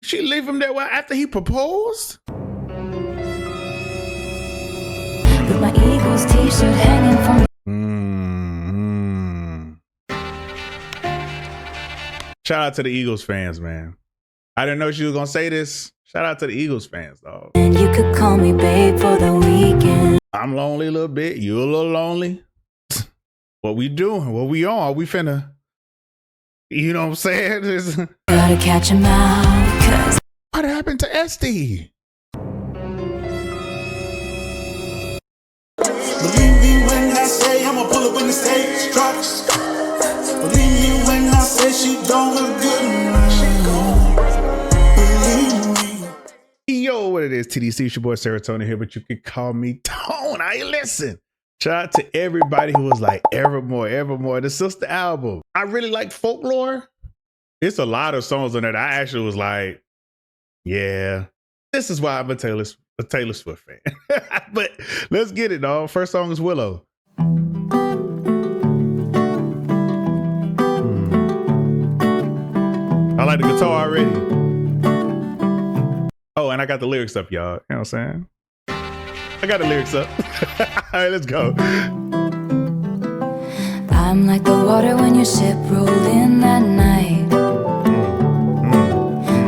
She leave him there after he proposed? With my Eagles t-shirt hanging from Shout out to the Eagles fans, man. I didn't know she was gonna say this. Shout out to the Eagles fans, dog. And you could call me babe for the weekend. I'm lonely a little bit. You a little lonely. What we doing? What we on? We finna, you know what I'm saying? Gotta catch him out, cause What happened to SD? Believe me when I say I'ma pull up when the stage drops. Believe me when I say she don't look good. Believe me. Yo, what it is, TDC, it's your boy Srotonn here, but you can call me Tone. I listen. Shout out to everybody who was like, Evermore, the sister album. I really like Folklore. It's a lot of songs on that I actually was like, yeah, this is why I'm a Taylor Swift fan. But let's get it, dog. First song is Willow. I like the guitar already. Oh, and I got the lyrics up, y'all. You know what I'm saying? I got the lyrics up. All right, let's go. I'm like the water when your ship rolled in that night.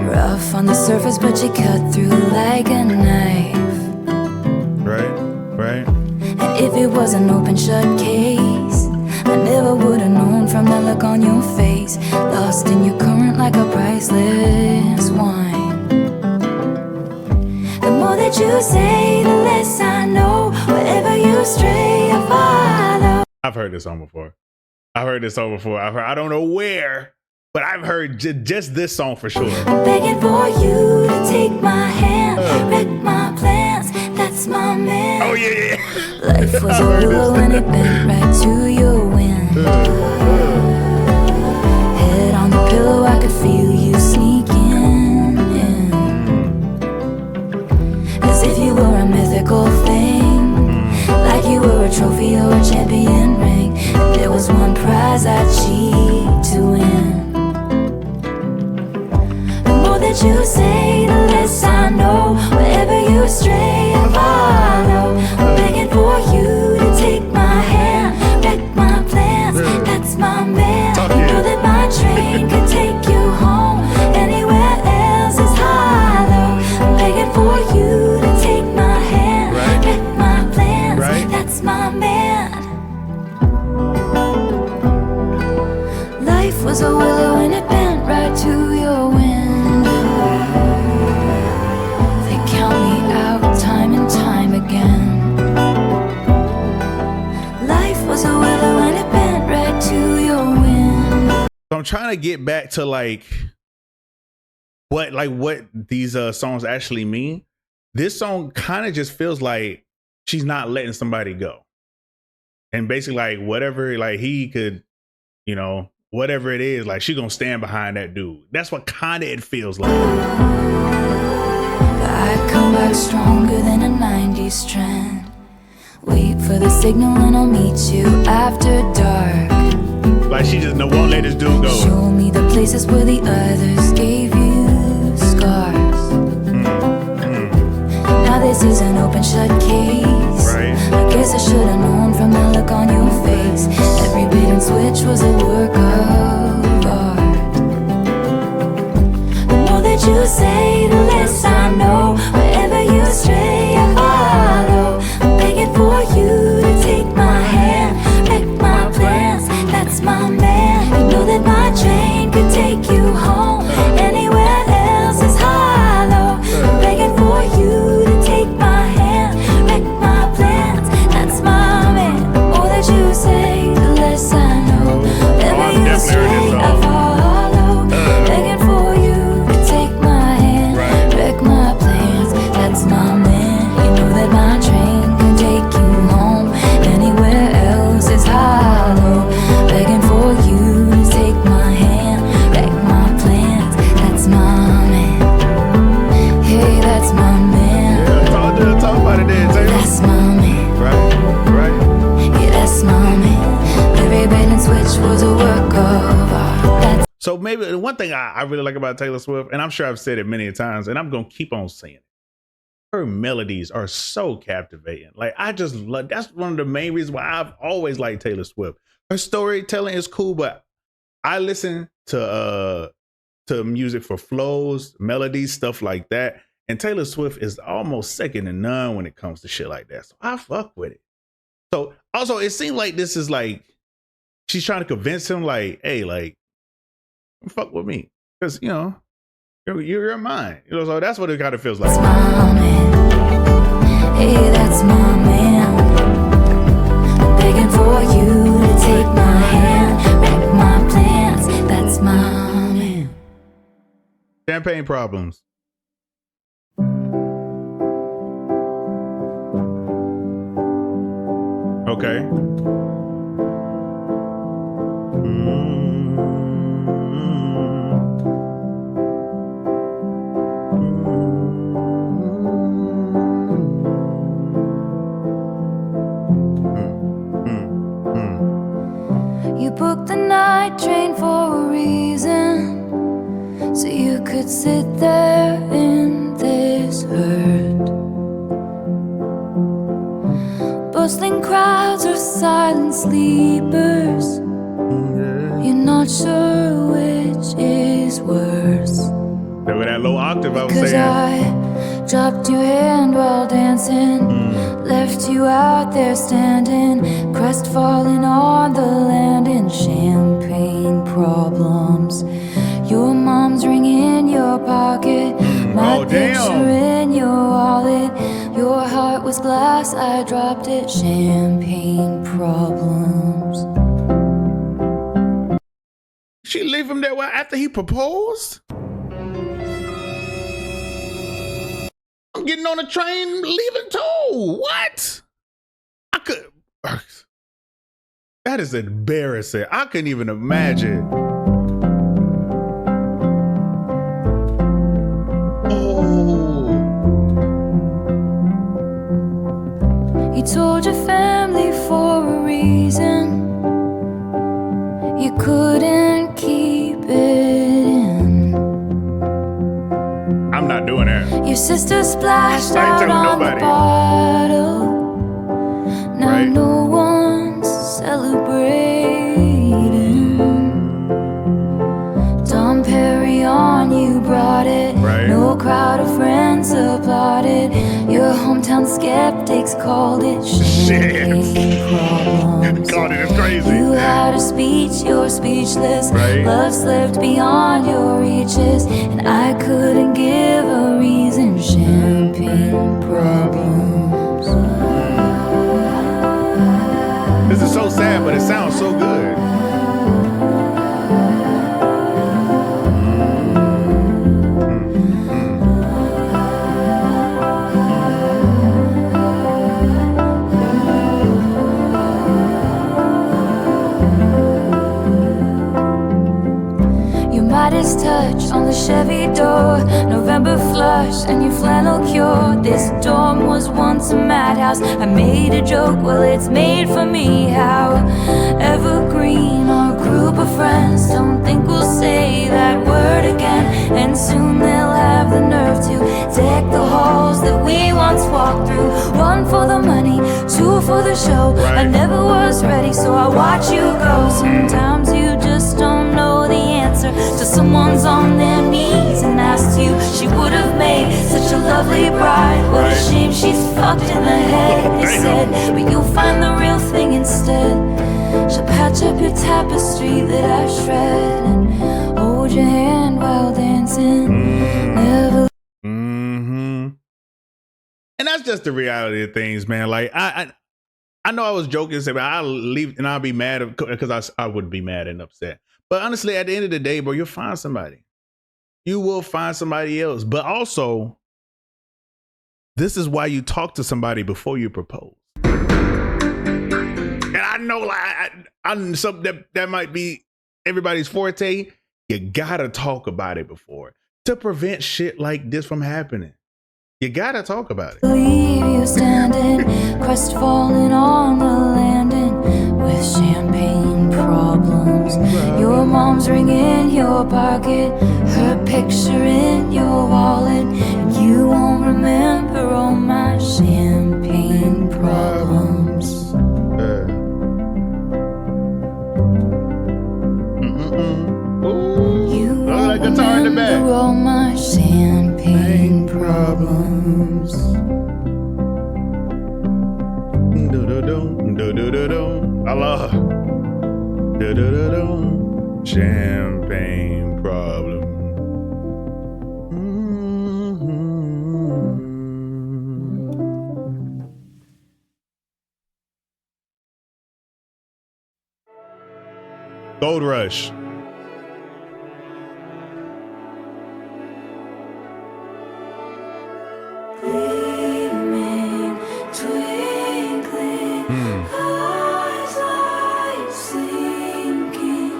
Rough on the surface, but you cut through like a knife. Right. And if it was an open shut case, I never would have known from the look on your face. Lost in your current like a priceless wine. The more that you say, the less I know. Wherever you stray, I follow. I've heard this song before. I don't know where, but I've heard just this song for sure. Begging for you to take my hand, wreck my plans, that's my man. Oh, yeah. Life was a willow and it bent right to your wind. Head on the pillow, I could feel you sneaking in. As if you were a mythical thing, like you were a trophy or a champion ring. And there was one prize I'd cheat to win. The more that you say, the less I know. Wherever you stray, I follow. I'm begging for you to take my hand, wreck my plans, that's my man. You know that my train could take you home. Anywhere else is hollow. I'm begging for you to take my hand, wreck my plans, that's my man. Life was a willow and it bent right to your window. They count me out time and time again. Life was a willow and it bent right to your window. I'm trying to get back to what these songs actually mean. This song kind of just feels like she's not letting somebody go. And basically like whatever, like he could, you know, whatever it is, like she gonna stand behind that dude. That's what kind of it feels like. I come back stronger than a 90s trend. Wait for the signal and I'll meet you after dark. Like she just won't let this dude go. Show me the places where the others gave you scars. Now this is an open shut case. I guess I should have known from the look on your face. Every bait and switch was a work of art. The more that you say, the less I know. Wherever you stray, I follow. I'm begging for you to take my hand, wreck my plans, that's my man. You know that my train could take you home. Anywhere else is hollow. I'm begging for you to take my hand, wreck my plans, that's my man. The more that you say, the less I know. Wherever you stray, I follow. Begging for you to take my hand, wreck my plans, that's my man. So maybe the one thing I really like about Taylor Swift, and I'm sure I've said it many times, and I'm gonna keep on saying it. Her melodies are so captivating. Like I just love. That's one of the main reasons why I've always liked Taylor Swift. Her storytelling is cool, but I listen to music for flows, melodies, stuff like that. And Taylor Swift is almost second to none when it comes to shit like that. So I fuck with it. So also, it seems like this is like she's trying to convince him, like, hey, like, fuck with me, because you're mine. So that's what it kind of feels like. That's my man. Hey, that's my man. Begging for you to take my hand, wreck my plans. That's my man. Champagne Problems. Okay. You booked the night train for a reason, so you could sit there in this hurt. Bustling crowds of silent sleepers. You're not sure which is worse. With that low octave, I was Cause saying. I dropped your hand while dancing, left you out there standing, crestfallen on the landing. Champagne problems. Your mom's ring in your pocket, my picture in your wallet. Your heart was glass, I dropped it. Champagne problems. She leave him there after he proposed? I'm getting on the train, leaving too. What? I could. That is embarrassing. I couldn't even imagine. Oh. You told your family for a reason. You couldn't keep it in. I'm not doing that. Your sister splashed out on the bottle. Now no one's celebrating. Dom Perignon, you brought it. No crowd of friends applauded. Your hometown skeptics called it champagne problems. God, it's crazy. You had a speech, you're speechless. Love slipped beyond your reaches, and I couldn't give a reason. Champagne problems. This is so sad, but it sounds so good. Midas touch on the Chevy door, November flush and your flannel cure. This dorm was once a madhouse. I made a joke, well it's made for me. How evergreen, our group of friends. Don't think we'll say that word again, and soon they'll have the nerve to deck the halls that we once walked through. One for the money, two for the show. I never was ready, so I watch you go. Sometimes you just don't know the answer till someone's on their knees and asks you. She would have made such a lovely bride. What a shame she's fucked in the head, they said. But you'll find the real thing instead. She'll patch up your tapestry that I shred and hold your hand while dancing. Never. And that's just the reality of things, man. Like I know I was joking, saying I'll leave and I'll be mad because I would be mad and upset. But honestly, at the end of the day, bro, you'll find somebody. You will find somebody else. But also, this is why you talk to somebody before you propose. And I know, like, I'm something that might be everybody's forte. You gotta talk about it before to prevent shit like this from happening. You gotta talk about it. Leave you standing, crestfallen on the landing. with champagne problems. Your mom's ring in your pocket, her picture in your wallet. You won't remember all my champagne problems. You won't remember all my champagne problems. I love champagne problem. Gold Rush. Gleaming, twinkling, eyes like sinking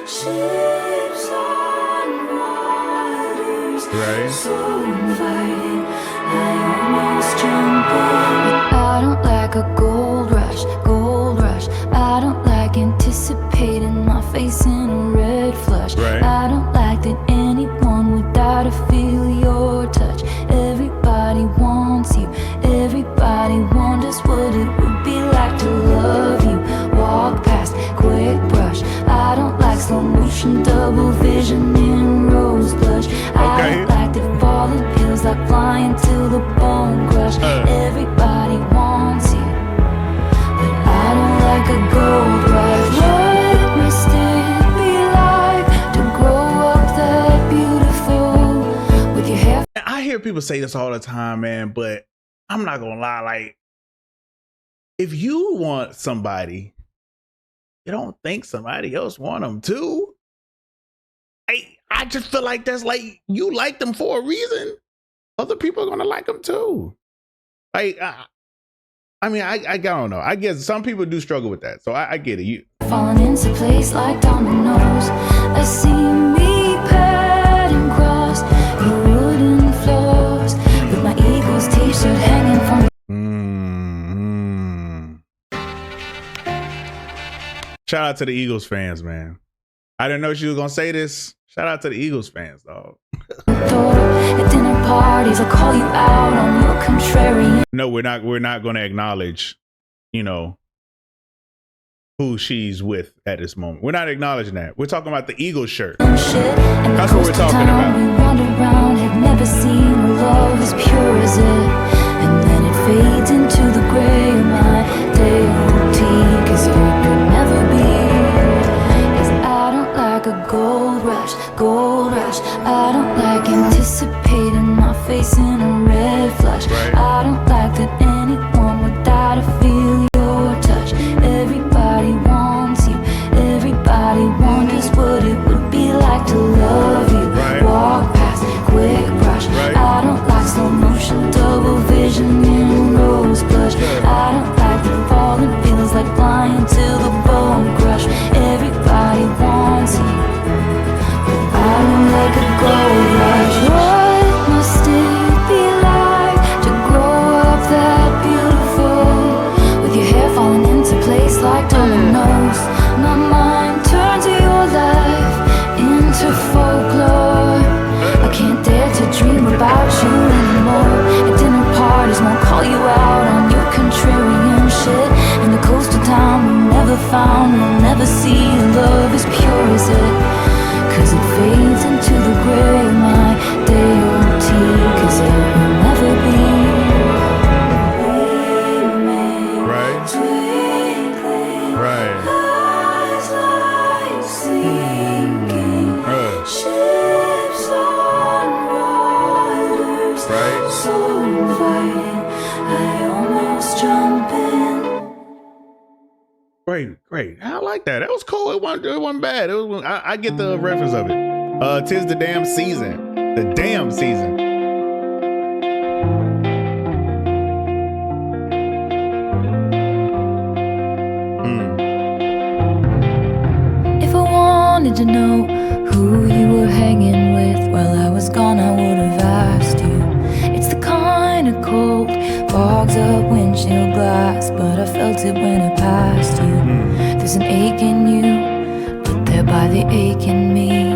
ships on waters. Right. So inviting, I almost jump in. But I don't like a gold rush, gold rush. I don't like anticipating my face in a red flush. Right. I don't like that anyone would die to feel your touch. Everybody wants you, everybody wonders what it would be like to love you. Walk past, quick brush. I don't like slow motion, double vision in rose blush. I don't like that falling feels like flying till the bone crush. Everybody wants you, but I don't like a gold rush. What must it be like to grow up that beautiful with your hair? I hear people say this all the time, man, but I'm not gonna lie. Like, if you want somebody, you don't think somebody else want them too. I just feel like that's like, you like them for a reason. Other people are gonna like them too. Like, I mean, I don't know. I guess some people do struggle with that, so I get it. You falling into place like dominoes. I see me padding across your wooden floors with my Eagles t-shirt hanging from. Shout out to the Eagles fans, man. I didn't know she was gonna say this. Shout out to the Eagles fans, dog. At dinner parties, I call you out on your contrarian. No, we're not gonna acknowledge, you know, who she's with at this moment. We're not acknowledging that. We're talking about the Eagles shirt. That's what we're talking about. We wandered around, had never seen a love as pure as it. And then it fades into the gray of my day-old cause it could never be. Cause I don't like a gold rush, gold rush. I don't like anticipating my face in a red flush. Right. I don't like that anyone would die to feel your touch. Everybody wants you, everybody wonders what it would be like to love you. Right. Walk past, quick brush. Right. I don't like slow motion, double vision in rose blush. I don't like the falling feels like flying till the bone crush. Everybody wants you, but I don't like a gold rush. What must it be like to grow up that beautiful with your hair falling into place like dominoes? My mind turns your life into folklore. I can't dare to dream about you anymore. At dinner parties, won't call you out on your contrarian shit. In the coastal town we never found, we'll never see love as pure as it. Cause it fades into the gray of my day-old cause it will never be. Right. Twinkling, Right. eyes like sinking ships on waters. Right. So inviting, I almost jump in. Great. I like that. That was cool. It wasn't bad. I get the reference of it. 'Tis the damn season. The damn season. If I wanted to know who you were hanging with while I was gone, I would have asked you. It's the kind of cold fogs up windshield glass, but I felt it when I passed you. There's an ache in you, but there by the ache in me.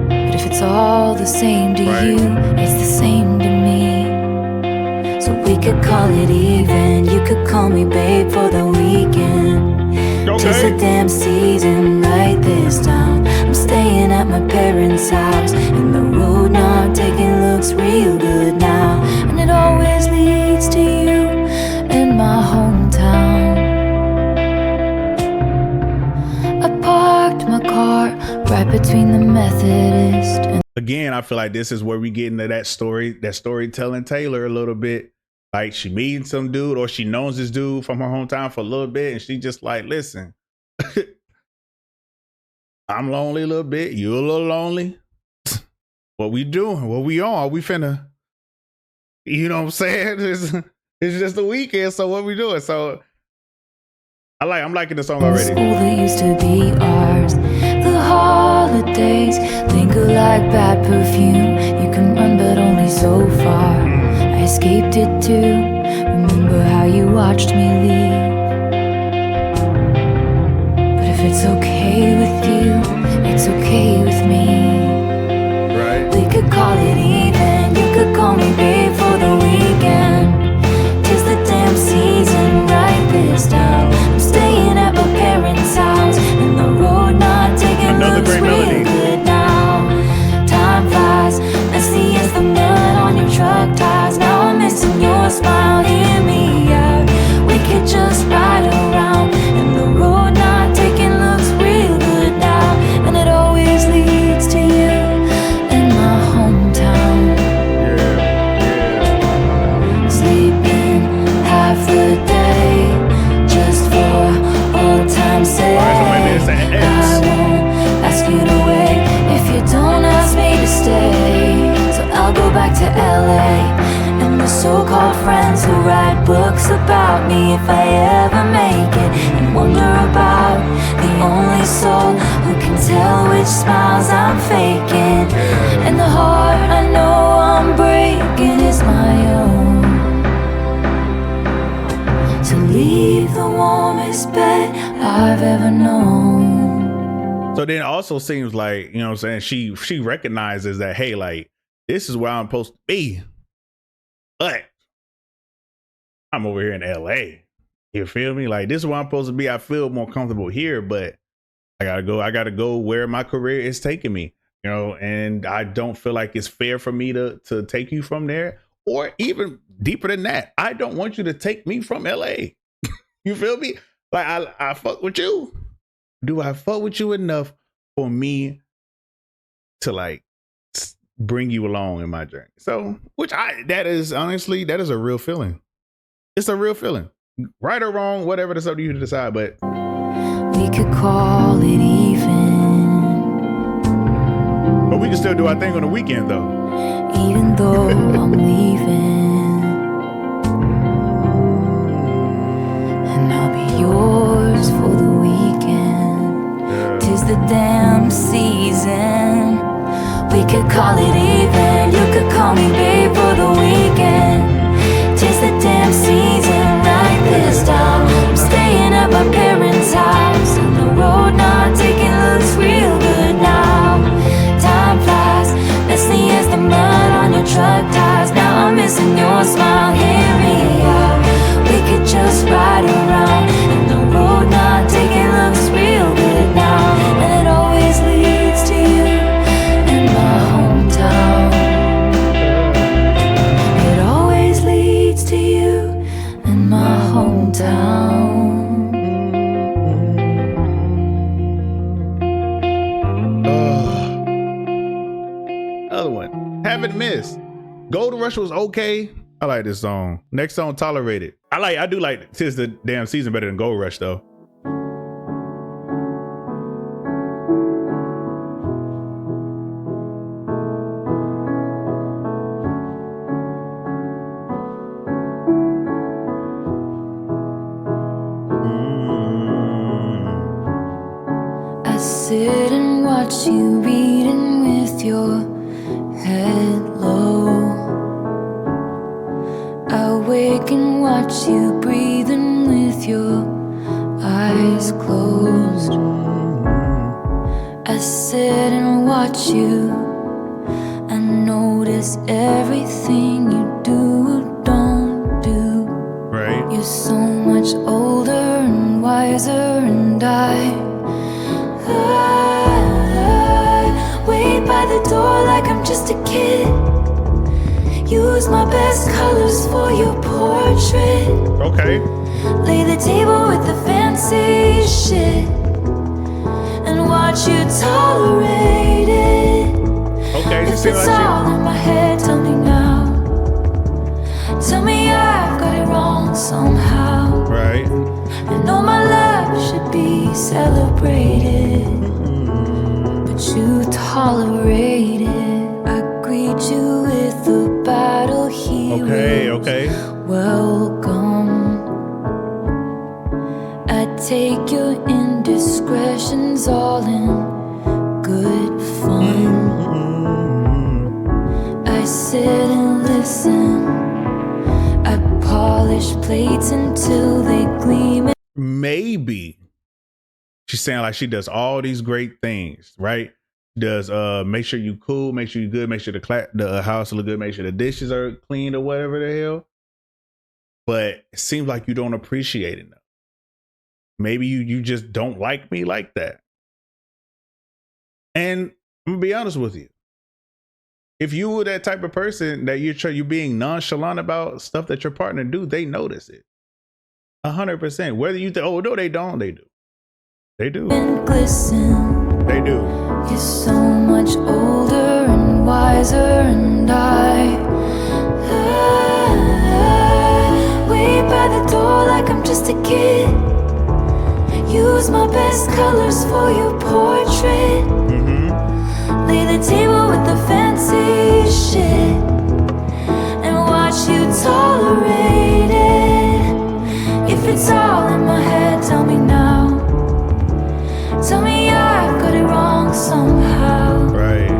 But if it's all the same to you, it's the same to me. So we could call it even. You could call me babe for the weekend. Tis the damn season, write this down. I'm staying at my parents' house, and the road not taking looks real good now. And it always leads to you in my hometown. I parked my car right between the Methodist and again, I feel like this is where we get into that storytelling Taylor a little bit. Like she meeting some dude, or she knows this dude from her hometown for a little bit, and she just like, listen, I'm lonely a little bit, you a little lonely. What we doing? What we on? Are we finna, you know what I'm saying? It's just the weekend, so what we doing? So I'm liking the song already. School that used to be ours. The holidays linger like bad perfume. You can run but only so far. I escaped it too. Remember how you watched me leave. But if it's okay with you, it's okay with me. Right. We could call it even. You could call me babe for the weekend. Tis the damn season, write this down. I'm staying at my parents' house, and the road not taking looks real good now. Time flies, messy as the mud on your truck tires. Now I'm missing your smile, hear me out. We could just ride around, and the road not taking looks real good now. And it always leads to you in my hometown. Sleeping half the day just for old time's sake. I won't ask you to wait if you don't ask me to stay. So I'll go back to LA and the so-called friends who write books about me if I ever make it, and wonder about the only soul who can tell which smiles I'm faking. And the heart I know I'm breaking is my own. To leave the warmest bed I've ever known. So then it also seems like, you know what I'm saying, she recognizes that, hey, like, this is where I'm supposed to be, but I'm over here in LA. You feel me? Like, this is where I'm supposed to be. I feel more comfortable here, but I gotta go where my career is taking me, you know, and I don't feel like it's fair for me to take you from there, or even deeper than that, I don't want you to take me from LA. You feel me? Like, I fuck with you. Do I fuck with you enough for me to like bring you along in my journey? So, that is a real feeling. It's a real feeling. Right or wrong, whatever, that's up to you to decide, but we could call it even. But we can still do our thing on the weekend though. Even though I'm leaving, and I'll be yours for the weekend. Tis the damn season. We could call it even. You could call me babe for the weekend. Tis the damn season, write this down. I'm staying at my parents' house, and the road not taking looks real good now. Time flies, messy as the mud on your truck tires. Now I'm missing your smile, hear me out. We could just ride around, and the road not taking looks real good now. And it always leads to you in my hometown. It always leads to you in my hometown. Other one, Haven't Missed. Gold Rush was okay. I like this song. Next song, Tolerated. I do like Tis the Damn Season better than Gold Rush though. I sit and watch you reading with your head low. I wake and watch you breathing with your eyes closed. I sit and watch you. I notice everything you do or don't do. Right. You're so much older and wiser, and I wait by the door like I'm just a kid. Use my best colors for your portrait. Okay. Lay the table with the fancy shit and watch you tolerate it. Okay, If just seem it's like all in my head, tell me now. Tell me I've got it wrong somehow. Right. I know my love should be celebrated, but you tolerate it. I greet you with a battle hero. Okay. Welcome. I take your indiscretions all in good fun. I sit and listen. I polish plates until they gleam. Maybe she's saying like she does all these great things, right? Does make sure you cool, make sure you good, make sure the house look good, make sure the dishes are clean or whatever the hell. But it seems like you don't appreciate it enough. Maybe you just don't like me like that. And I'm gonna be honest with you. If you were that type of person that you're being nonchalant about stuff that your partner do, they notice it. 100%. Whether you think, oh no, they don't, they do. They do. Glisten. They do. You're so much older and wiser, and I wait by the door like I'm just a kid. Use my best colors for your portrait. Lay the table with the fancy shit and watch you tolerate it. If it's all in my head, tell me now. Tell me I've got it wrong somehow. Right.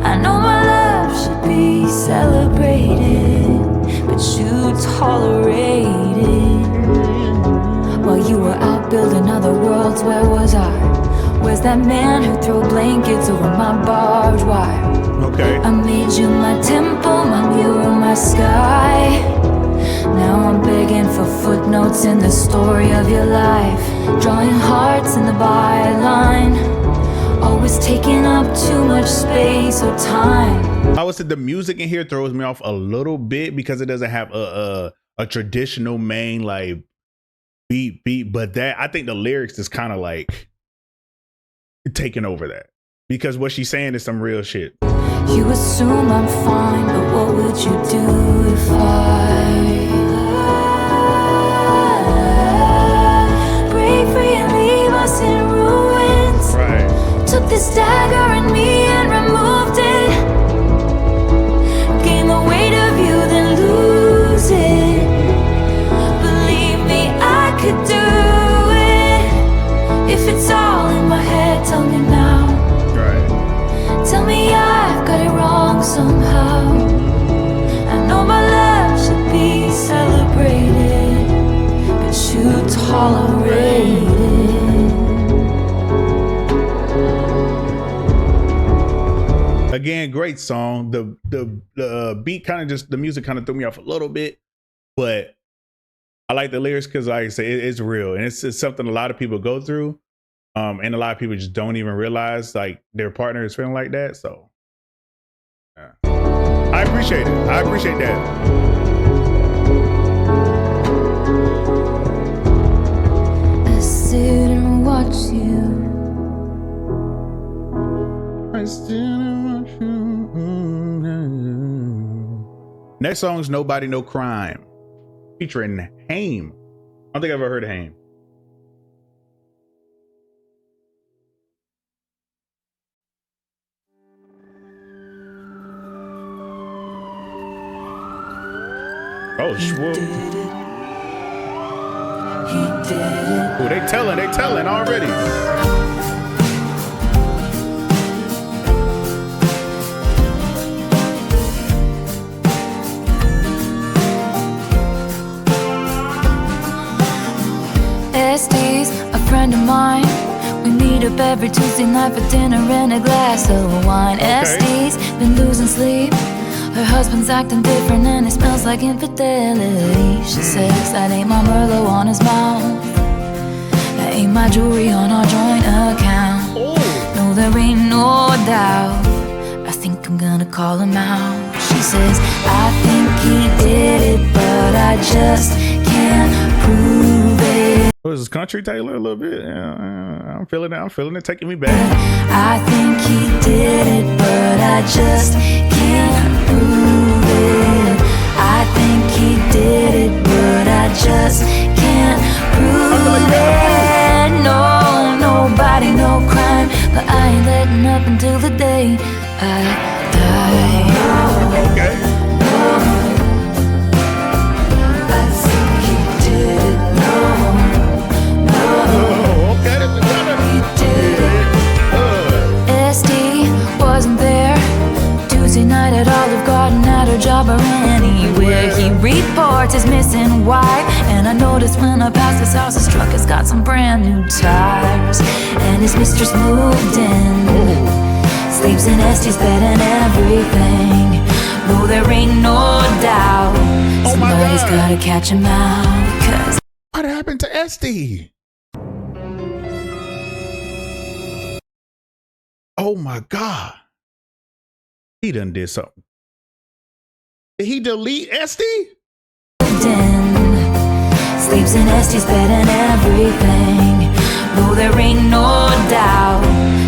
I know my love should be celebrated, but you tolerate it. While you were out building other worlds, where was I? Where's that man who threw blankets over my barbed wire? Okay. I made you my temple, my mirror, my sky. Now I'm begging for footnotes in the story of your life, drawing hearts in the byline, always taking up too much space or time. I would say the music in here throws me off a little bit because it doesn't have a traditional main like beat, but that I think the lyrics is kind of like taking over that because what she's saying is some real shit. You assume I'm fine, but what would you do if I break free and leave us in ruins? Right. Took this dagger in me and removed it. Gain the weight of you, then lose it. Believe me, I could do it. If it's all in my head, tell me now. Right. Tell me I've got it wrong somehow. I know my love should be celebrated, but you tolerate it. Again, great song. The beat kind of just the music kind of threw me off a little bit, but I like the lyrics because, like I say, it's real and it's something a lot of people go through. And a lot of people just don't even realize like their partner is feeling like that. So yeah. I appreciate it. I appreciate that. I sit and watch you. I still watch you. Next song's Nobody No Crime, featuring Haim. I don't think I've ever heard of Haim. Oh, swoop. Oh, they telling already. SD's a friend friend of mine. We meet up every Tuesday night for dinner and a glass of wine. SD's been losing sleep. Her husband's acting different and it smells like infidelity. She says that ain't my Merlot on his mouth, that ain't my jewelry on our joint account. No, there ain't no doubt. I think I'm gonna call him out. She says, I think he did it, but I just can't prove it. Oh, is this country Taylor a little bit? Yeah, I'm feeling it. I'm feeling it, taking me back. I think he did it, but I just can't prove it. I think he did it, but I just can't prove it. No, nobody, no crime, but I ain't letting up until the day I die. Okay. Night at Olive Garden, at her job or anywhere. He reports his missing wife, and I noticed when I passed his house, his truck has got some brand new tires, and his mistress moved in, sleeps in Estee's bed and everything. No, there ain't no doubt. Somebody's gotta catch him out. 'Cause what happened to Esty? Oh my God. He done did something. Did he delete Esty? Sleeps in Estee's bed and everything. No, there ain't no doubt.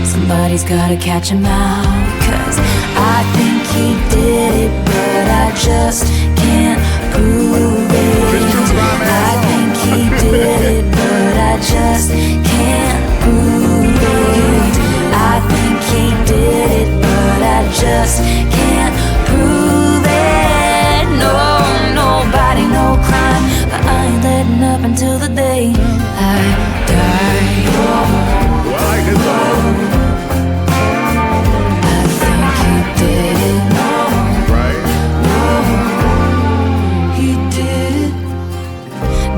Somebody's gotta catch him out. 'Cause I think he did it, but I just can't prove it. I think he did it, but I just can't prove it. I think he did it, but I just can't prove it. No, nobody, no crime, but I ain't letting up until the day I die. Well, I like this song. I think he did it. Right. He did it.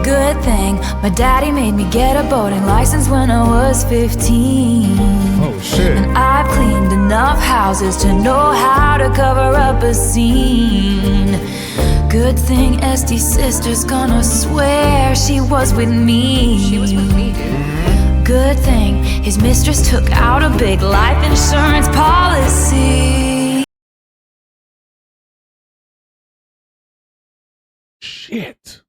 Good thing my daddy made me get a boating license when I was 15. Oh shit. And I've cleaned enough houses to know how to cover up a scene. Good thing Estee's sister's gonna swear she was with me. She was with me, dude. Good thing his mistress took out a big life insurance policy. Shit.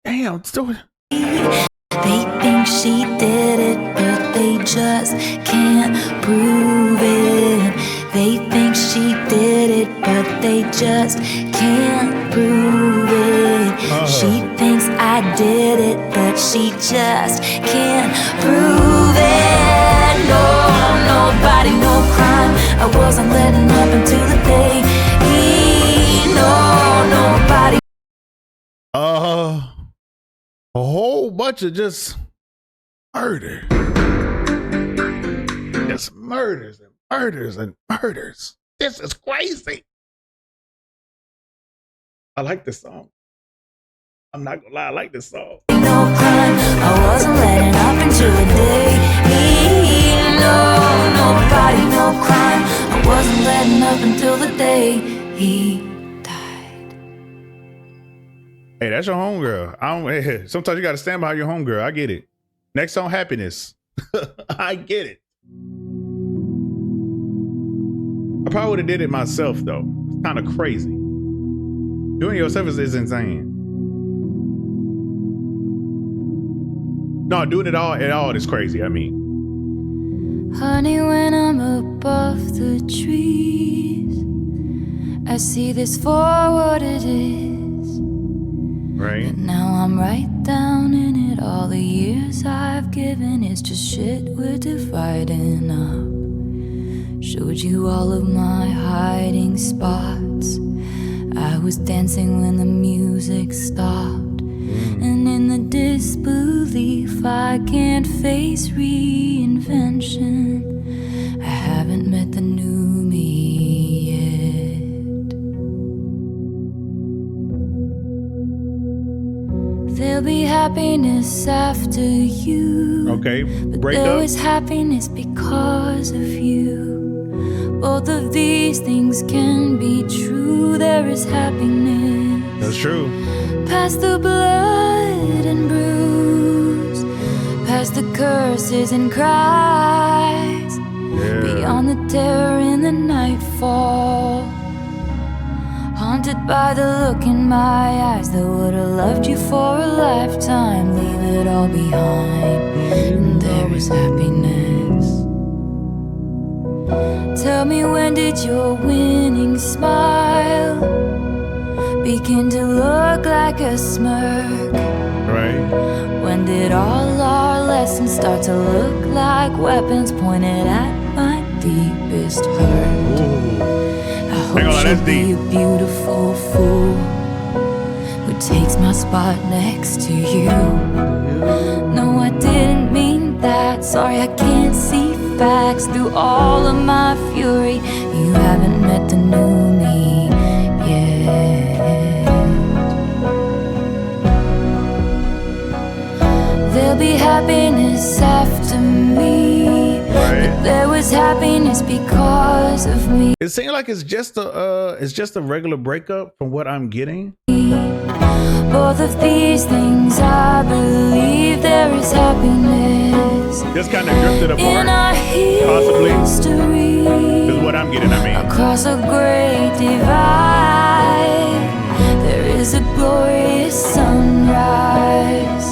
Damn, still. They think she did it, but they just can't prove it. They think she did it, but they just can't prove it. She thinks I did it, but she just can't prove it. No, nobody, no crime. I wasn't letting up until the day. No, nobody. A whole bunch of just murder. Just murders and murders and murders. This is crazy. I like this song. I'm not gonna lie, I like this song. No crime, I wasn't letting up until the day. No, nobody, no crime. I wasn't letting up until the day he died. Hey, that's your homegirl. Hey, sometimes you gotta stand by your homegirl. I get it. Next song, Happiness. I get it. I probably would have did it myself though. It's kind of crazy. Doing it yourself is insane. No, doing it all is crazy. I mean, Honey, when I'm above the trees, I see this for what it is. right? And now I'm right down in it. All the years I've given is just shit we're dividing up. Showed you all of my hiding spots. I was dancing when the music stopped. And in the disbelief I can't face reinvention. I haven't met the new me yet. There'll be happiness after you. Okay, but break there up. was happiness because of you. Both of these things can be true. There is happiness. That's true. Past the blood and bruise, past the curses and cries, beyond the terror in the nightfall. Haunted by the look in my eyes that would have loved you for a lifetime. Leave it all behind, and there is happiness. Tell me, when did your winning smile begin to look like a smirk? Right. When did all our lessons start to look like weapons pointed at my deepest hurt? Ooh. I hope she'll be a beautiful fool who takes my spot next to you. No, I didn't mean that. Sorry, I can't see facts through all of my fury. You haven't met the new me yet. There'll be happiness after me, but there was happiness because of me. It seems like it's just a regular breakup from what I'm getting. Both of these things, I believe there is happiness. Just kind of drifted apart, in our possibly. History, is what I'm getting. I mean, across a great divide, there is a glorious sunrise,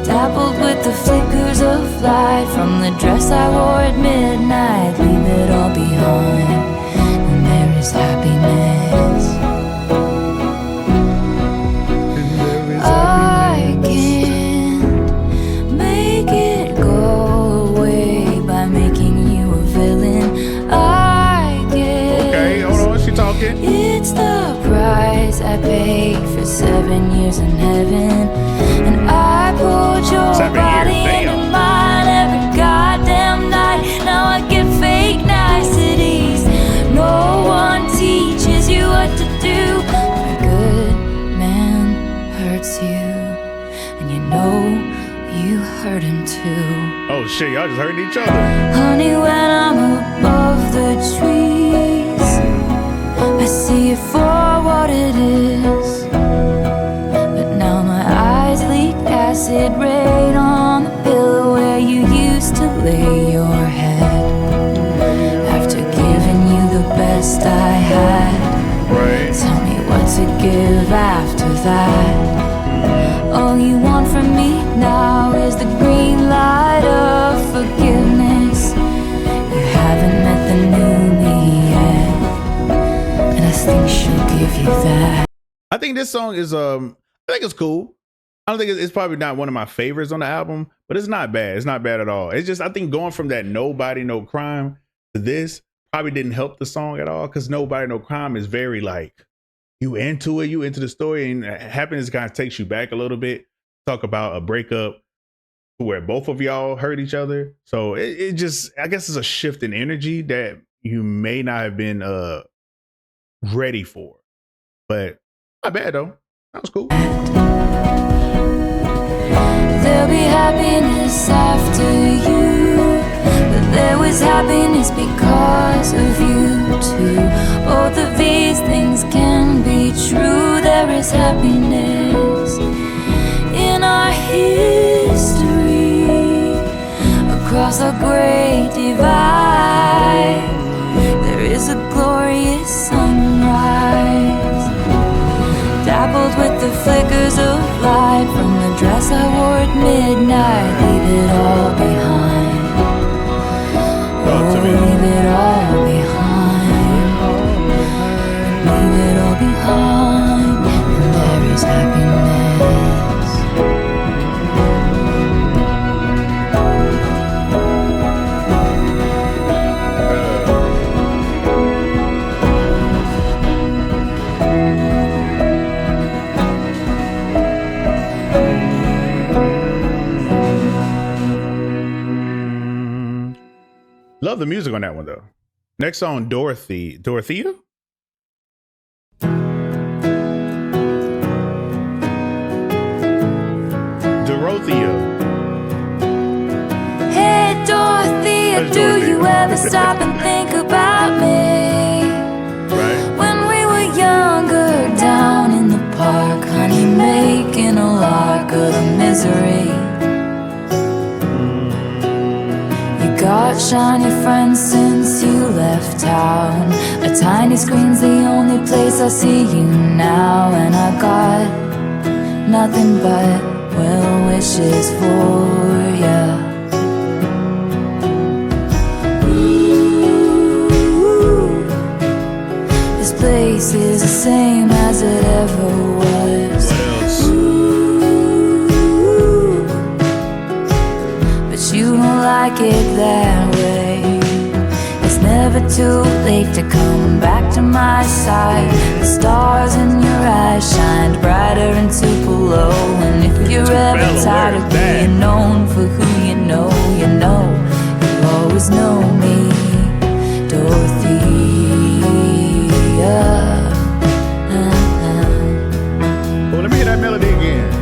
dappled with the flickers of light from the dress I wore at midnight. Leave it all behind, and there is happiness. I can't make it go away by making you a villain. I guess. okay, hold on, she talking. It's the price I paid for 7 years in heaven, and I pulled your 7 years, body damn. into mine every goddamn night. Now I get fake niceties. No one teaches you what to do. A good man hurts you, and you know you hurt him too. Oh shit, y'all just hurting each other. Honey, when I'm above the trees, I see it for what it is. But now my eyes leak acid rain on the pillow where you used to lay your head. After giving you the best I had, tell me what to give after that. All you want from me now is the green light of forgiveness. You haven't met the new me yet, and I think she'll give you that. I think this song is I think it's cool. I don't think it's probably not one of my favorites on the album, but it's not bad. It's not bad at all. It's just, I think going from that Nobody No Crime to this probably didn't help the song at all, because Nobody No Crime is very like, you into it, you into the story, and happiness kind of takes you back a little bit. Talk about a breakup where both of y'all hurt each other. So it just, I guess it's a shift in energy that you may not have been ready for. But not bad though. That was cool. There'll be happiness after you, but there was happiness because of you too. Both of these things can be true. There is happiness in our history, across a great divide. There is a glorious sunrise, dappled with the flickers of light from the dress I wore at midnight. Leave it all behind. Oh, leave it all behind. Leave it all behind, and there is happiness. Love the music on that one though. Next song, Dorothea. Dorothea. Hey Dorothea, That's do Dorothea. you ever stop and think about me? Right. When we were younger, down in the park, honey, making a lark of the misery. You got shiny friends since you left town. A tiny screen's the only place I see you now. And I got nothing but well wishes for ya. This place is the same as it ever was. What else? But you don't like it that way. It's never too late to come back to my side. The stars in your eyes shined brighter and Tupelo. And if you're ever tired of being known for who you know, you'll always know me, Dorothea. Oh, let me hear that melody again.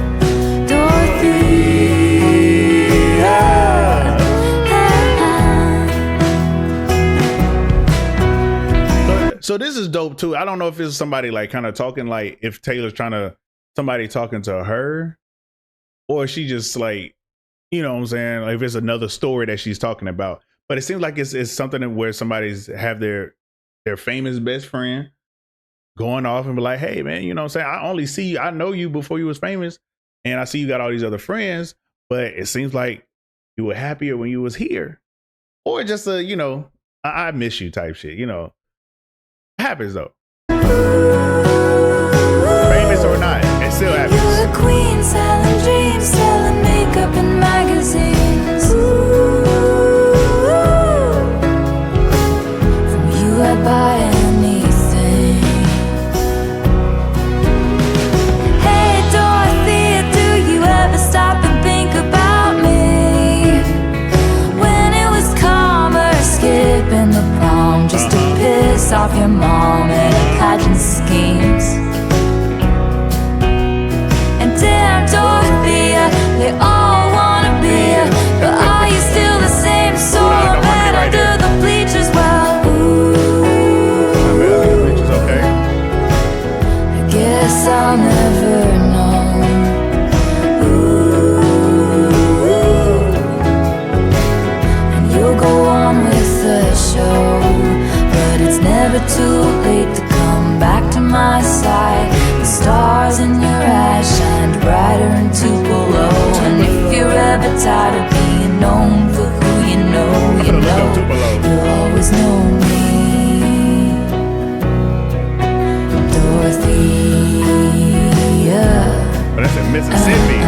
So this is dope too. I don't know if it's somebody like kind of talking, like if Taylor's somebody talking to her, or she just like, you know what I'm saying? Like if it's another story that she's talking about. But it seems like it's something where somebody's have their famous best friend going off and be like, hey man, you know what I'm saying? I only see you, I know you before you was famous, and I see you got all these other friends, but it seems like you were happier when you was here. Or just a, you know, I miss you type shit, you know. Happens though. Famous or not, it still happens. You're a queen selling dreams, selling makeup in magazines. From you I'd buy anything. Hey Dorothea, do you ever stop and think about me? When it was calmer, skipping the prom just to piss off your mom and her pageant schemes. And damn Dorothea, they all wanna be ya, but are you still the same soul? I bet under the bleachers, well, Okay. I guess I'll never know. And you'll go on with the show, but it's never too late to come back to my side. The stars in your eyes shined brighter in Tupelo. And if you're ever tired of being known for who you know, you'll always know me, Dorothea. But that's in Mississippi.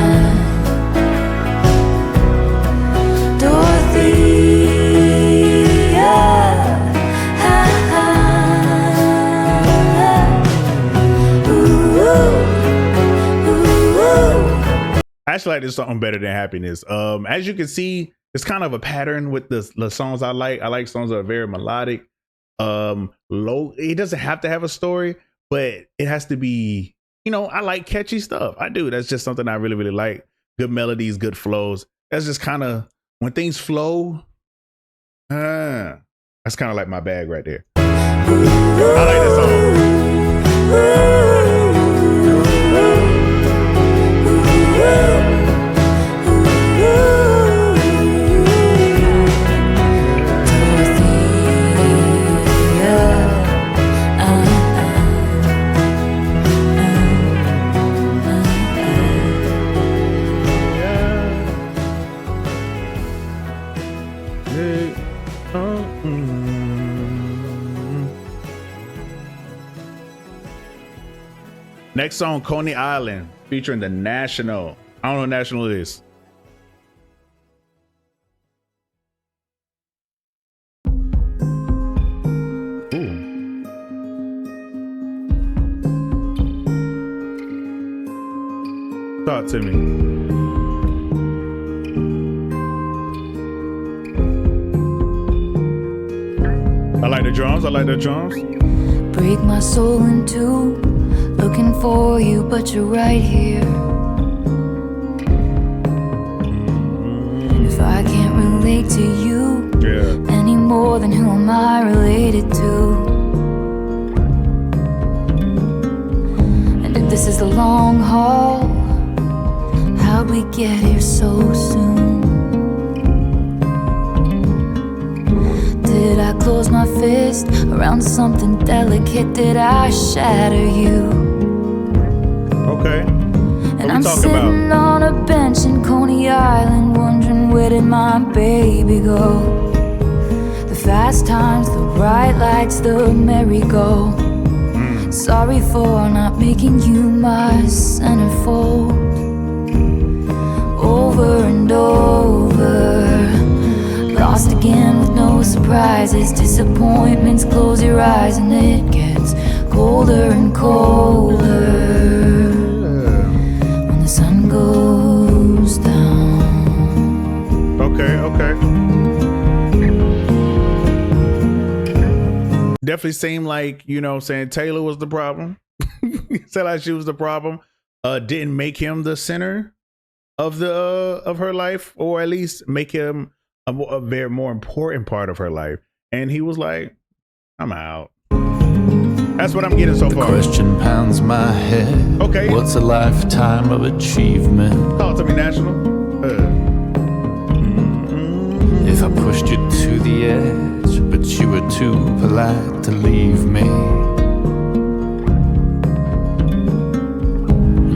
I actually like this song better than Happiness. As you can see, it's kind of a pattern with the songs I like. I like songs that are very melodic. Low. It doesn't have to have a story, but it has to be, you know, I like catchy stuff. I do. That's just something I really, really like. Good melodies, good flows. That's just kind of when things flow. That's kind of like my bag right there. I like this song. Next song, Coney Island, featuring the National. I don't know what National is. Ooh. Talk to me. I like the drums. I like the drums. Break my soul in two, looking for you, but you're right here. I can't relate to you any more than who am I related to. And if this is the long haul, how'd we get here so soon? Did I close my fist around something delicate? Did I shatter you? Okay. And I'm sitting on a bench in Coney Island, wondering where did my baby go? The fast times, the bright lights, the merry-go. Sorry for not making you my centerfold. Over and over, lost again with no surprises. Disappointments, close your eyes and it gets colder and colder. The sun goes down. Okay. Definitely seemed like, you know what I'm saying, Taylor was the problem. Said like she was the problem. Didn't make him the center of the of her life, or at least make him a very more important part of her life. And he was like, I'm out. That's what I'm getting so far. The question pounds my head. Okay. What's a lifetime of achievement? Talk to me, National. If I pushed you to the edge, but you were too polite to leave me.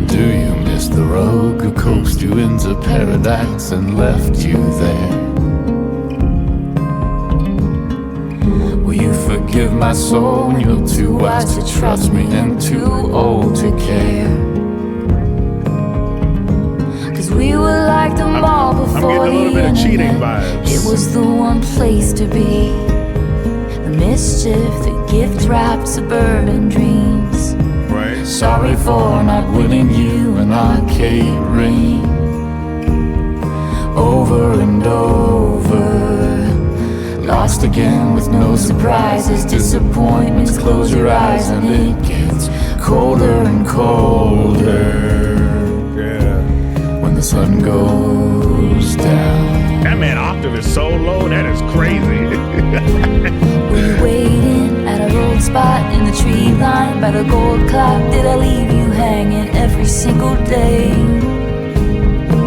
Do you miss the rogue who coaxed you into paradise and left you there? Will you forgive my soul when you're too wise to trust me and too old to care? Cause we were like the mall before I'm getting a little the bit of cheating internet. vibes. It was the one place to be. The mischief that gift wrapped suburban dreams. Right. Sorry for not winning you an arcade ring. Over and over, lost again with no surprises. Disappointments, close your eyes and it gets colder and colder. Yeah. When the sun goes down. That man octave is so low, that is crazy. Were you waiting at a road spot in the tree line by the gold clock? Did I leave you hanging every single day?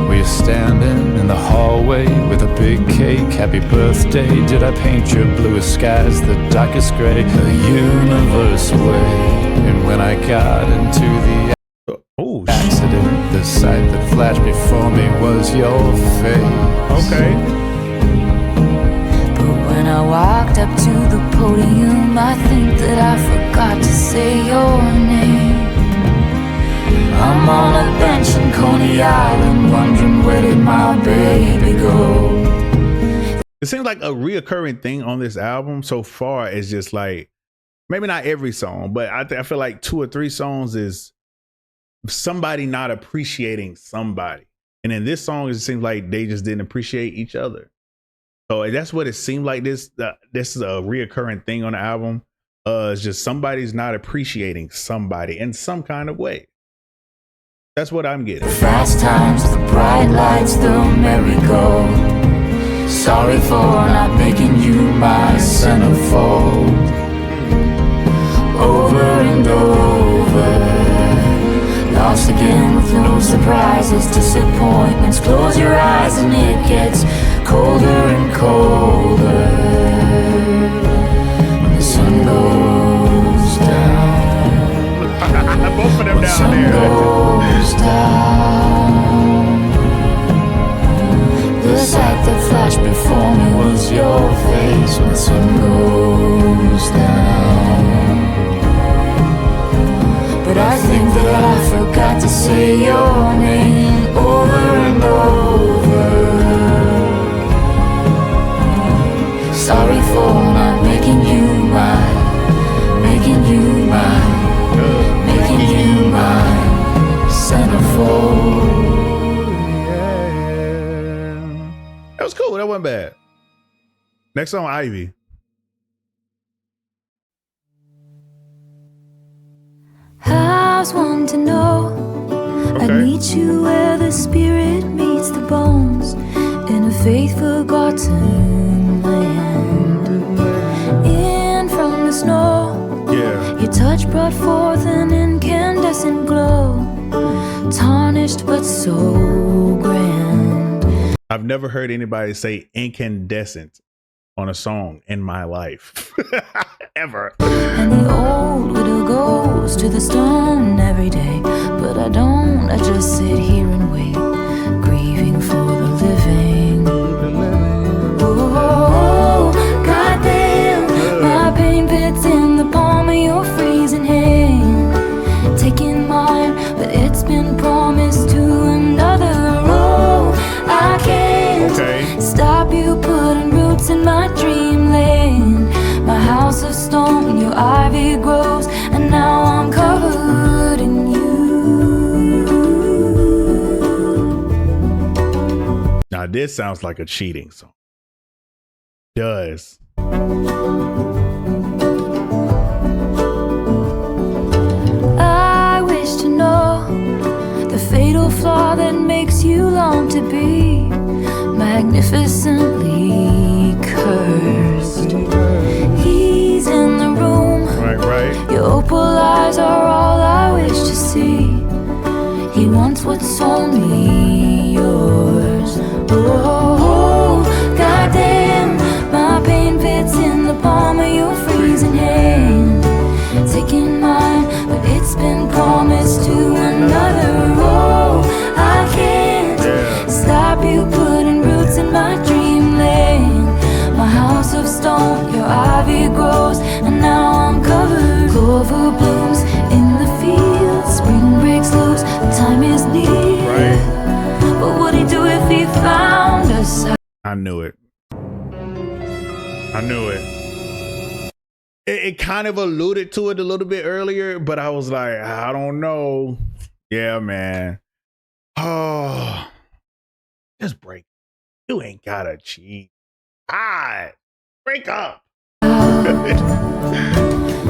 Were you standing in the hallway with a big cake? Happy birthday. Did I paint your bluest skies the darkest gray? The universe away. And when I got into the accident, the sight that flashed before me was your face. Okay. But when I walked up to the podium, I think that I forgot to say your name. I'm on a bench in Coney Island, wondering where did my baby go? It seems like a reoccurring thing on this album so far is just like, maybe not every song, but I feel like 2 or 3 songs is somebody not appreciating somebody. And in this song, it seems like they just didn't appreciate each other. So that's what it seemed like. This is a reoccurring thing on the album. It's just somebody's not appreciating somebody in some kind of way. That's what I'm getting. The fast times, the bright lights, the merry-go. Sorry for not making you my centerfold. Over and over, lost again with no surprises. Disappointments, close your eyes and it gets colder and colder. When the sun goes down. Both of them When the down sun there. goes down. The sight that flashed before me was your face. When the sun goes down. But I think that I forgot to say your name over and over. Sorry for not making you mine, making you mine, making you mine, centerfold. That was cool. That wasn't bad. Next song, Ivy. I was one to know I'd meet you where the spirit meets the bones, in a faith forgotten land. In from the snow, your touch brought forth an incandescent glow, tarnished but so grand. I've never heard anybody say incandescent on a song in my life. Ever. And the old widow goes to the stone every day, but I don't, I just sit here and wait, grieving for the living. Oh, goddamn, my pain pits in the palm of your freezing hand, taking mine, but it's been promised to another. Oh, I can't stop you putting roots in my dreamland. My house of stone, your ivy grows, and now I'm covered in you. Now this sounds like a cheating song. Does. I wish to know the fatal flaw that makes you long to be magnificently cursed. He's in the room. Right. Your opal eyes are all I wish to see. He wants what's only yours. Oh, goddamn, my pain pits in the palm of your freezing hand, taking mine, but it's been promised to another. Oh, I can't stop you putting roots in my dreamland. My house of stone, your ivy grows, and now I'm covered. Clover blooms in the field, spring breaks loose, the time is near. What would he do if he found us? I knew it. It kind of alluded to it a little bit earlier, but I was like, I don't know. Yeah, man. Oh, just break. You ain't gotta cheat. Break up.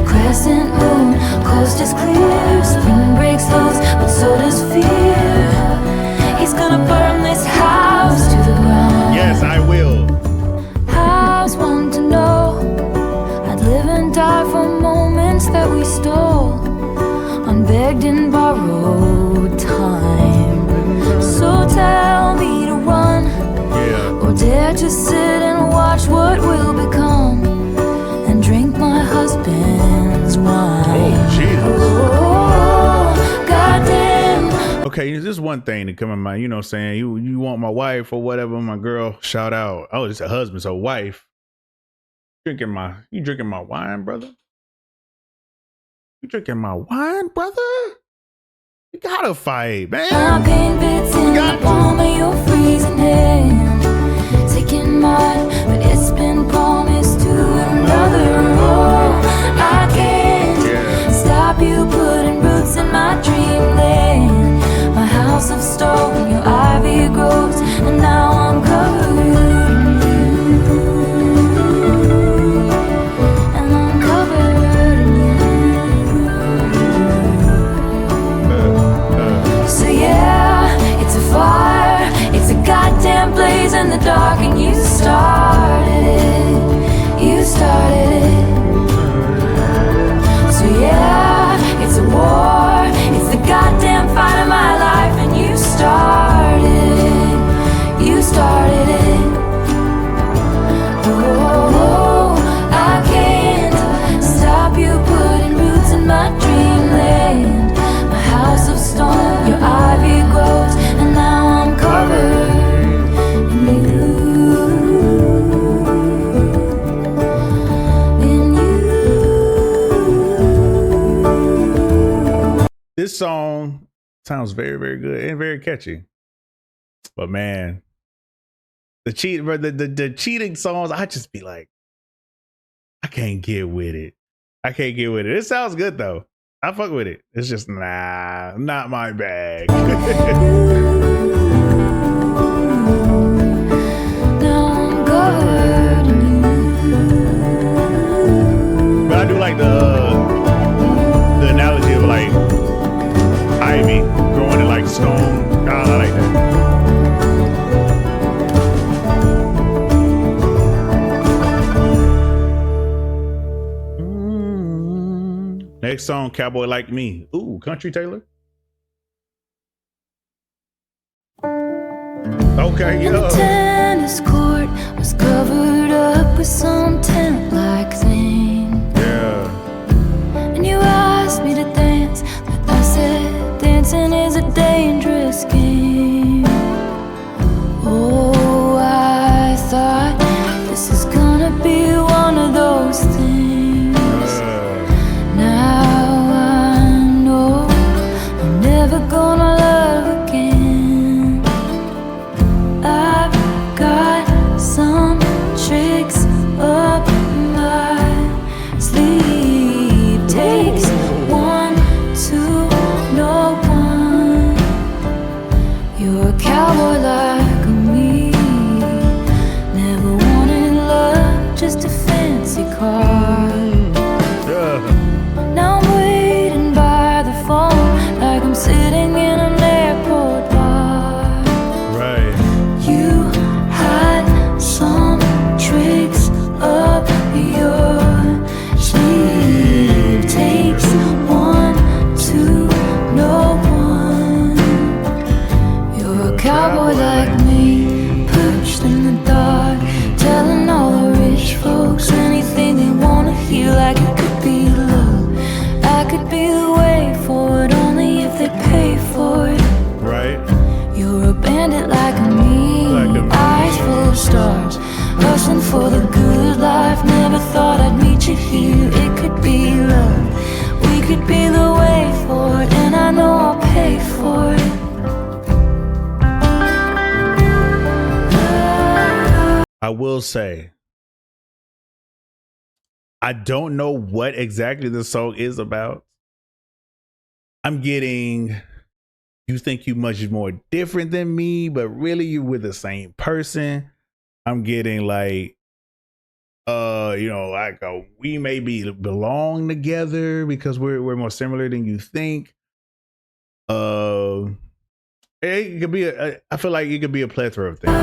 Crescent moon, coast is clear, spring breaks loose, but so does fear. He's gonna burn this house to the ground. Yes, I will. How's one to know? I'd live and die for moments that we stole, unbegged and borrowed time. So tell me to run, or dare to sit and watch what will become, and drink my husband's wine. Oh, Jesus. Oh, goddamn. Okay, there's just one thing to come in mind. You know what I'm saying? You want my wife or whatever, my girl, shout out. Oh, it's a husband, so wife. You drinking my wine, brother? You drinking my wine, brother? You gotta fight, man. My pain bits in the palm of your freezing hand, taking mine, but it's been promised to another. Oh, I can't stop you putting roots in my dreamland. My house of stone, your ivy grows, and now I'm covered in you. And I'm covered in you. So yeah, it's a fire, it's a goddamn blaze in the dark, and you started it. So yeah, it's a war, it's the goddamn fight of my life, and you started it. Oh, I can't stop you putting roots in my dreamland. My house of stone, your ivy grows, and now I'm covered in you. This song sounds very, very good and very catchy. But man, the cheating songs, I just be like, I can't get with it. It sounds good though. I fuck with it. It's just not my bag. Now I'm covered in you. But I do like the analogy of like ivy growing in like stone. I like that. Next song, Cowboy Like Me. Ooh, country Taylor. Okay, And the tennis court was covered up with some tent-like thing. Yeah. And you asked me to dance, but I said dancing is a dangerous game. Oh, I thought this is gonna be one of those things. Now I know I'm never gonna love again. I've got some tricks up my sleeve. Takes one to know one. You're a cowboy like me. Never wanted love, just a fancy car. Now I'm waiting by the phone like I'm sitting in an airport bar. Right. You had some tricks up your sleeve. Takes one to know one. You're a cowboy like me, perched in the dark, telling all the rich folks anything they wanna hear, like it could be love. I could be the way for it, only if they pay for it. Right. You're a bandit like me, eyes full of stars, hustling for the good life. Never thought I'd meet you here. It could be love, we could be the way for it, and I know I'll pay for it. I will say, I don't know what exactly the song is about. I'm getting, you think you much more different than me, but really you were the same person. I'm getting like, like we maybe belong together because we're more similar than you think. It could be I feel like it could be a plethora of things.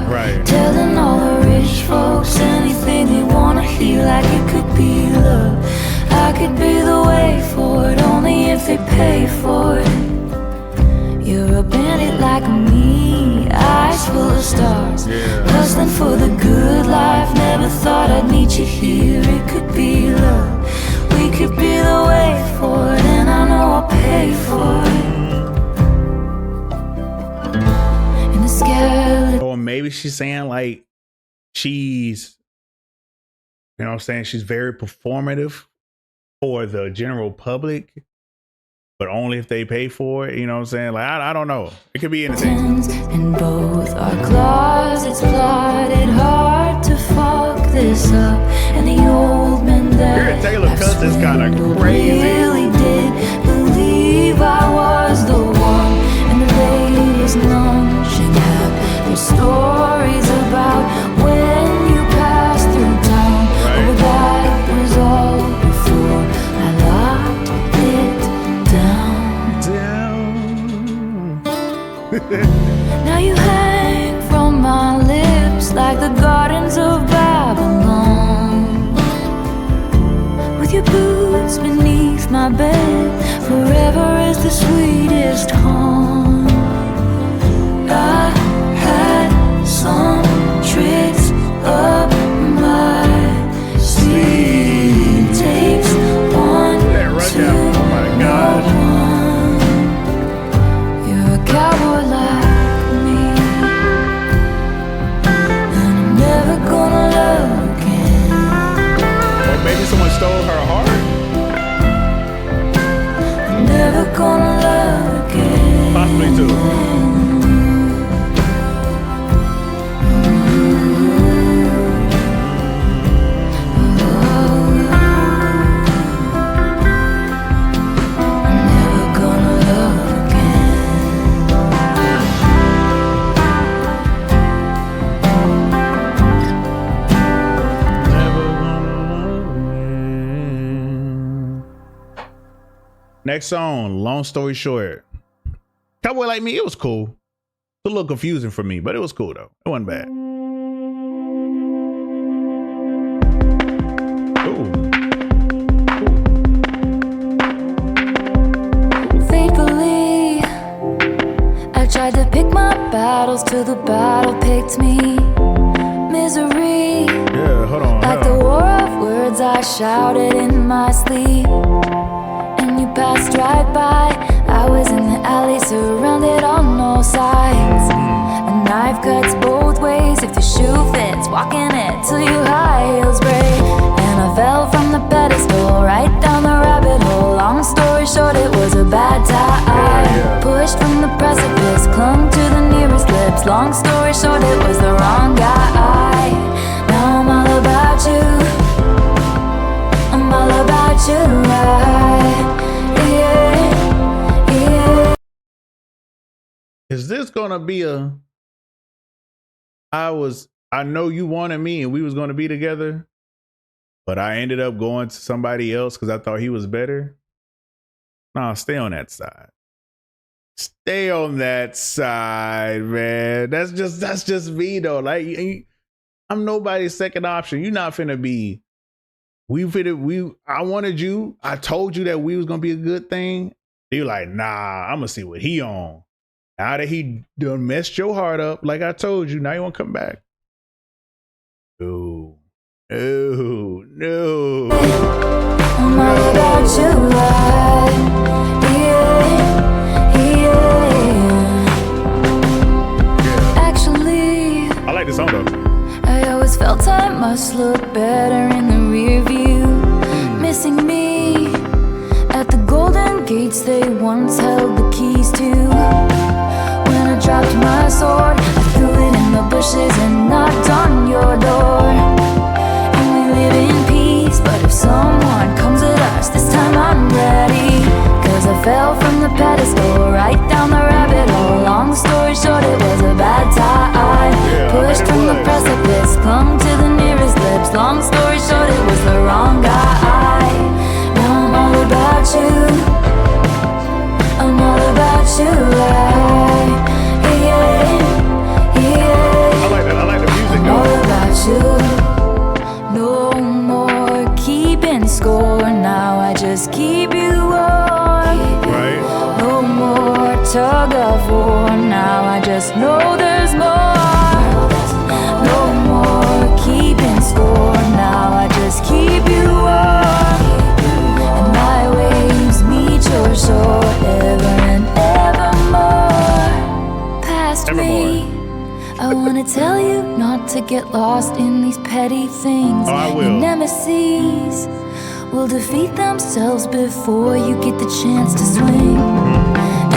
Right. Telling all the rich folks anything they wanna hear, like it could be love. I could be the way for it, only if they pay for it. You're a bandit like me, eyes full of stars, hustling for the good life. Never thought I'd meet you here. It could be love, we could be the way for it, and I know I'll pay for it. Or maybe she's saying like she's, you know what I'm saying, she's very performative for the general public, but only if they pay for it. You know what I'm saying? Like, I don't know. It could be anything. In both our closets, plotted hard to fuck this up. And the old man that Taylor cuss is kind of crazy. Really did believe I was the one. And the ladies lunching had their stories about when you passed through town. Right. Oh, that was all before I locked it down. Now you hang from my lips like the gardens of Babylon, with your boots beneath my bed. Forever is the sweetest haunt. I had some tricks up my sleeve. Takes one to know one. You're a cowboy like me, and I'm never gonna love again. Or maybe someone stole her heart. I'm never gonna love again. Possibly too. Next song, long story short. Cowboy Like Me, it was cool. It's a little confusing for me, but it was cool though. It wasn't bad. Ooh. Faithfully, I tried to pick my battles till the battle picked me. Misery, Yeah, hold on. like the war of words I shouted in my sleep. And you passed right by. I was in the alley, surrounded on all sides. A knife cuts both ways if the shoe fits, walking it till your high heels break. And I fell from the pedestal, right down the rabbit hole. Long story short, it was a bad time. Pushed from the precipice, clung to the nearest lips. Long story short, it was the wrong guy. Now I'm all about you, I'm all about you, yeah. Is this gonna be a I know you wanted me and we was gonna be together, but I ended up going to somebody else because I thought he was better? Nah, stay on that side. Stay on that side, man. That's just me though. Like I'm nobody's second option. You're not finna be. I wanted you. I told you that we was gonna be a good thing. You're like, nah, I'm gonna see what he on. Now that he done messed your heart up, like I told you, now you won't come back. No. No. No. I'm all about you, yeah. Actually, I like this song though. I always felt I must look better in the rear view. Missing me at the golden gates they once held the keys to. When I dropped my sword, I threw it in the bushes and knocked on your door. And we live in peace, but if someone comes at us, this time I'm ready. Cause I fell from the pedestal, right down the rabbit hole. Long story short, it was a bad time. Pushed from the precipice, clung to the nearest lips. Long story short, it was the wrong guy. Now I'm all about you, I'm all about you, I like the music I'm all though. about you. No more keeping score, now I just keep you warm. Right? No more tug of war, now I just know there's more. No more keeping score, now I just keep you warm. And my waves meet your shore, ever and evermore. Past me, I wanna tell you not to get lost in these petty things. Oh, I will. Your nemesis will defeat themselves before you get the chance to swing.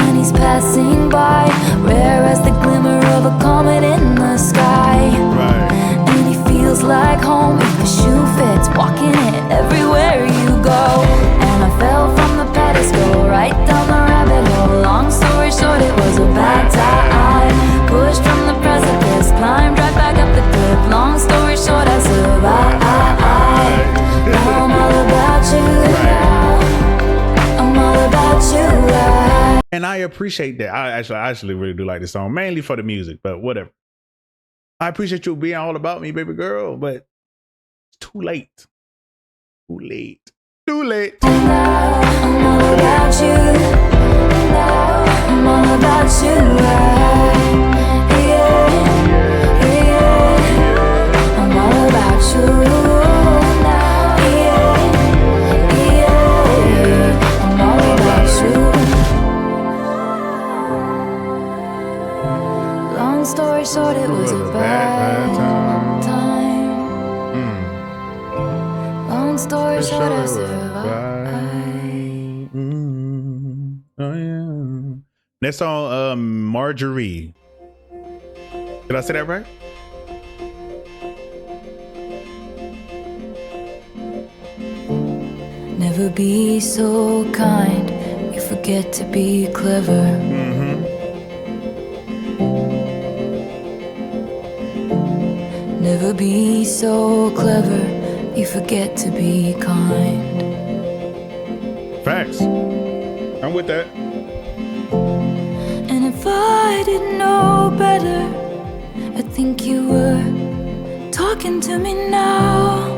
And he's passing by, rare as the glimmer of a comet in the sky. Right. And he feels like home if the shoe fits, walking it everywhere you go. And I fell from the pedestal, right down the rabbit hole. Long story short, it was a bad time. Pushed from the precipice, climbed right back up the cliff. Long story short, I survived. Now I'm all about you. I'm all about you. And I appreciate that. I actually really do like this song, mainly for the music, but whatever. I appreciate you being all about me, baby girl, but it's too late. Too late. Too late. I'm all about you. I'm all about you. I'm all about you. I'm all about you. Long story short, it was a bad time. Long story short, I survived. Oh yeah. Next song, Marjorie. Did I say that right? Never be so kind, you forget to be clever. Never be so clever, you forget to be kind. Facts. I'm with that. And if I didn't know better, I think you were talking to me now.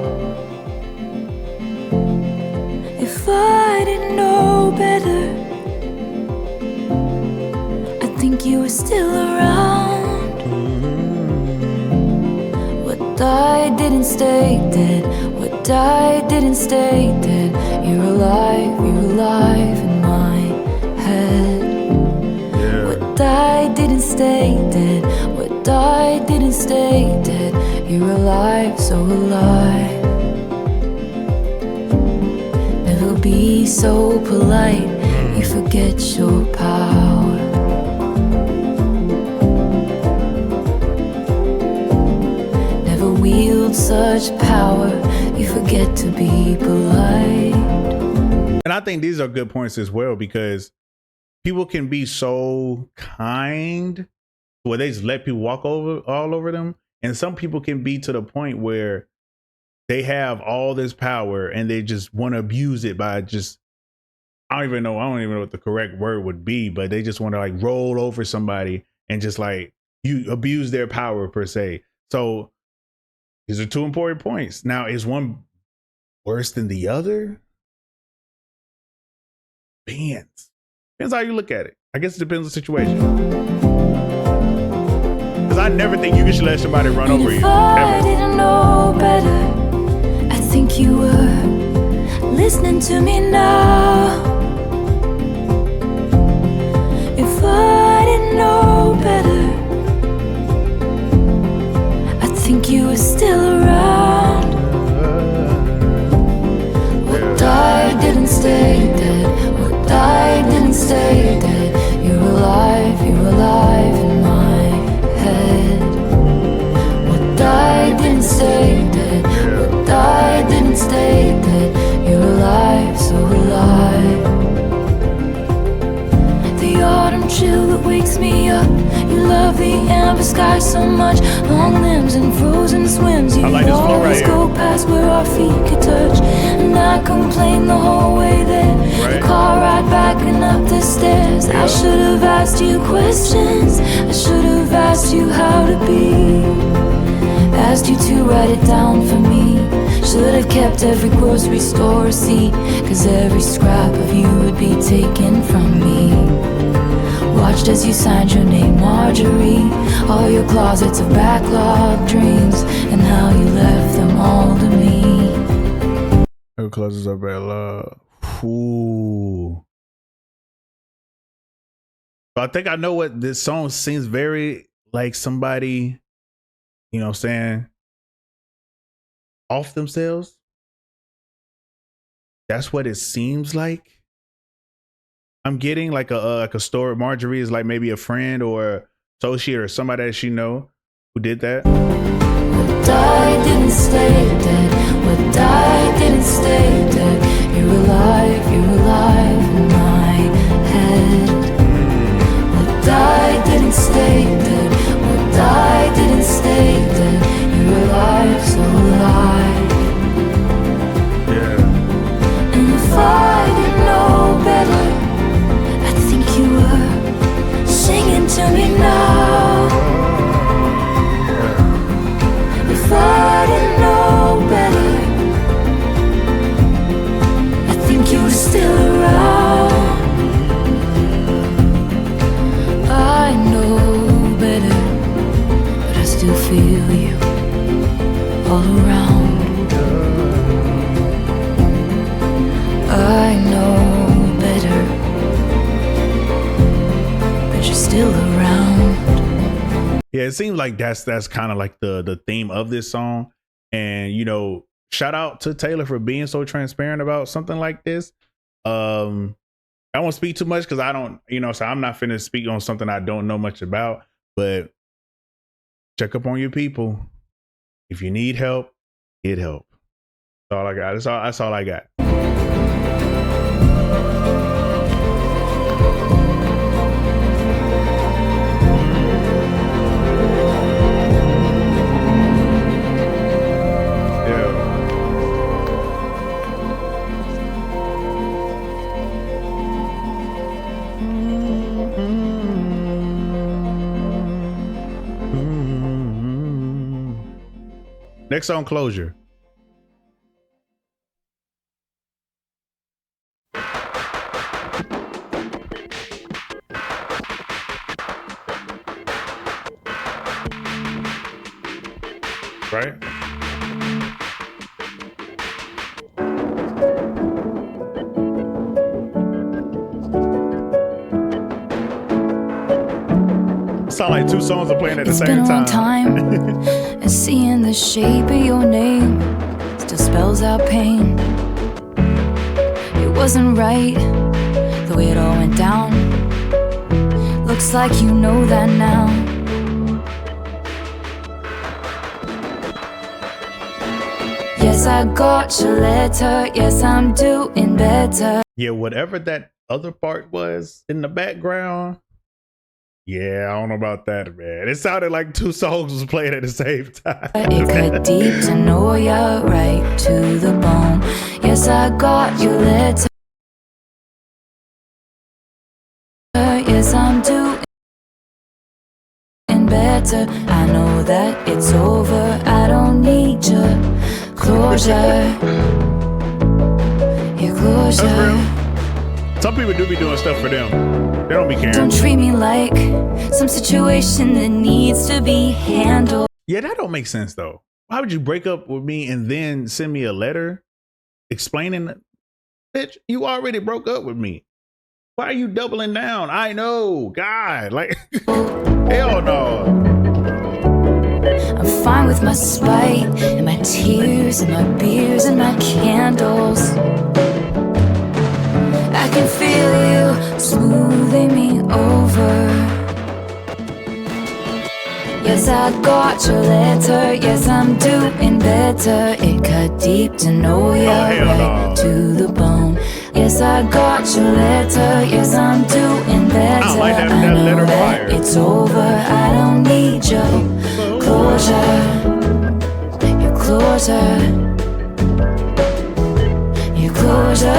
If I didn't know better, I think you were still around. What died didn't stay dead. What died didn't stay dead. You're alive in my head. Yeah. What died didn't stay dead. What died didn't stay dead. You're alive, so alive. Never be so polite, you forget your power. Never wield such power, you forget to be polite. And I think these are good points as well, because people can be so kind where they just let people walk all over them. And some people can be to the point where they have all this power and they just want to abuse it by just, I don't even know what the correct word would be, but they just want to like roll over somebody and just like you abuse their power per se. So these are two important points. Now, is one worse than the other? Depends how you look at it. I guess it depends on the situation. Because I never think you should let somebody run over you. If I didn't know better, I think you were listening to me now. If I didn't know better, I think you were still around. What died didn't stay dead. What died didn't stay dead. You're alive in my head. What died didn't stay dead. What died didn't stay dead. You're alive, so alive. The autumn chill that wakes me up. You love the amber sky so much. Long limbs and frozen swims. You like this flow always right go past where our feet could touch. And I complain the whole way there. Right. The car ride back and up the stairs. I should have asked you questions. I should have asked you how to be. Asked you to write it down for me. Should have kept every grocery store receipt. Cause every scrap of you would be taken from me. Watched as you signed your name, Marjorie. All your closets of backlog dreams. And how you left them all to me. Her closets of backlog. Ooh. So I think I know what this song seems very like somebody, you know what I'm saying, off themselves. That's what it seems like. I'm getting like a story. Marjorie is like maybe a friend or associate or somebody that she know who did that. What died didn't stay dead. What died didn't stay dead. You're alive in my head. What died didn't stay dead. What died didn't stay dead. You're alive, so alive. Yeah. And if I didn't know better, I think you were singing to me now. If I didn't know better, I think you were still around. I know better, but I still feel you all around. I know better, but you're still around. Yeah, it seems like that's kind of like the theme of this song. And you know, shout out to Taylor for being so transparent about something like this. I won't speak too much because I don't, so I'm not finna speak on something I don't know much about, but check up on your people. If you need help, get help. That's all I got. That's all I got. Next song, Closure. Right? Sound like two songs are playing at the same time. It's been a long time, and seeing the shape of your name still spells out pain. It wasn't right the way it all went down. Looks like you know that now. Yes, I got your letter. Yes, I'm doing better. Yeah, whatever that other part was in the background. Yeah, I don't know about that, man. It sounded like two songs was playing at the same time. It cut deep to know you're right to the bone. Yes, I got your letter. Yes, I'm doing better. I know that it's over. I don't need your closure. Your closure. That's real. Some people do be doing stuff for them. They don't be caring. Don't treat me like some situation that needs to be handled. Yeah, that don't make sense though. Why would you break up with me and then send me a letter explaining that? Bitch, you already broke up with me. Why are you doubling down? I know, God, like, hell no. I'm fine with my spite and my tears and my beers and my candles. I can feel you smoothing me over. Yes, I got your letter. Yes, I'm doing better. It cut deep to know you're right to the bone. Yes, I got your letter. Yes, I'm doing better. I know that it's over. I don't need your closure. Your closure. Your closure.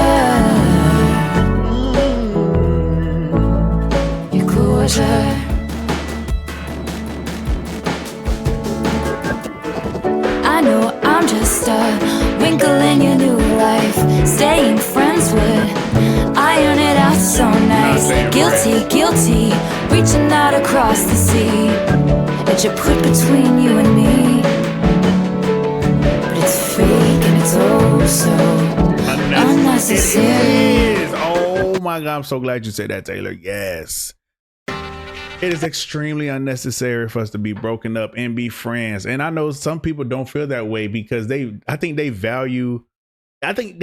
Your closure. I know I'm just a wrinkle in your new life. Staying friends would iron it out so nice. Guilty, guilty, reaching out across the sea that you put between you and me. But it's fake and it's oh so unnecessary. Oh my God, I'm so glad you said that, Taylor. Yes. It is extremely unnecessary for us to be broken up and be friends. And I know some people don't feel that way because I think they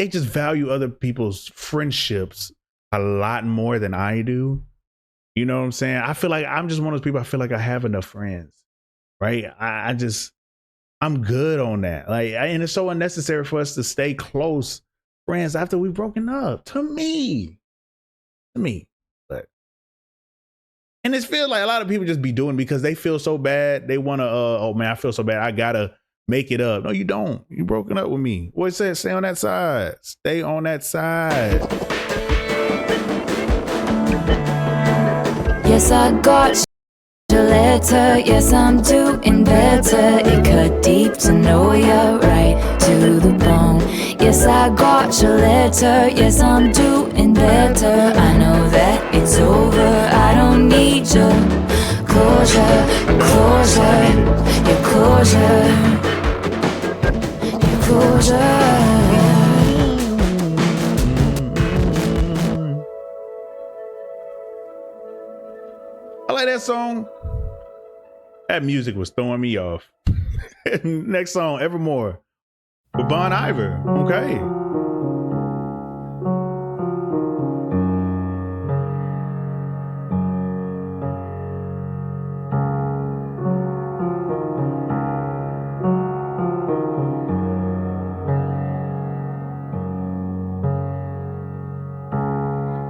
just value other people's friendships a lot more than I do. You know what I'm saying? I feel like I'm just one of those people. I feel like I have enough friends, right? I'm good on that. Like, and it's so unnecessary for us to stay close friends after we've broken up. To me. And it feels like a lot of people just be doing because they feel so bad. They want to, oh man, I feel so bad. I got to make it up. No, you don't. You broken up with me. What it says, stay on that side. Stay on that side. Yes, I got your letter. Yes, I'm doing better. It cut deep to know you're right to the bone. Yes, I got your letter. Yes, I'm doing better. I know that it's over. I don't need your closure, closure, your closure, your closure. I like that song. That music was throwing me off. Next song, Evermore, with Bon Iver. Okay.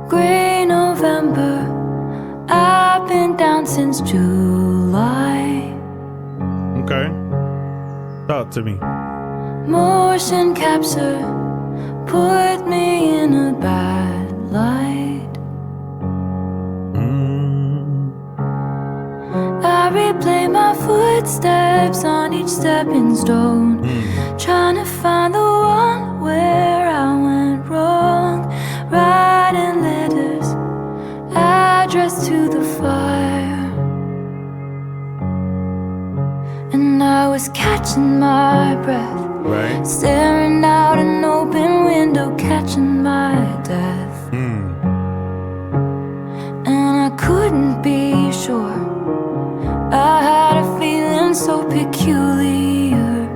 Gray November. I've been down since July. Okay. Talk to me. Motion capture put me in a bad light. I replay my footsteps on each stepping stone, trying to find the one where I went wrong. Writing letters addressed to the fire, and I was catching my breath, Right. staring out an open window, catching my death. And I couldn't be sure. I had a feeling so peculiar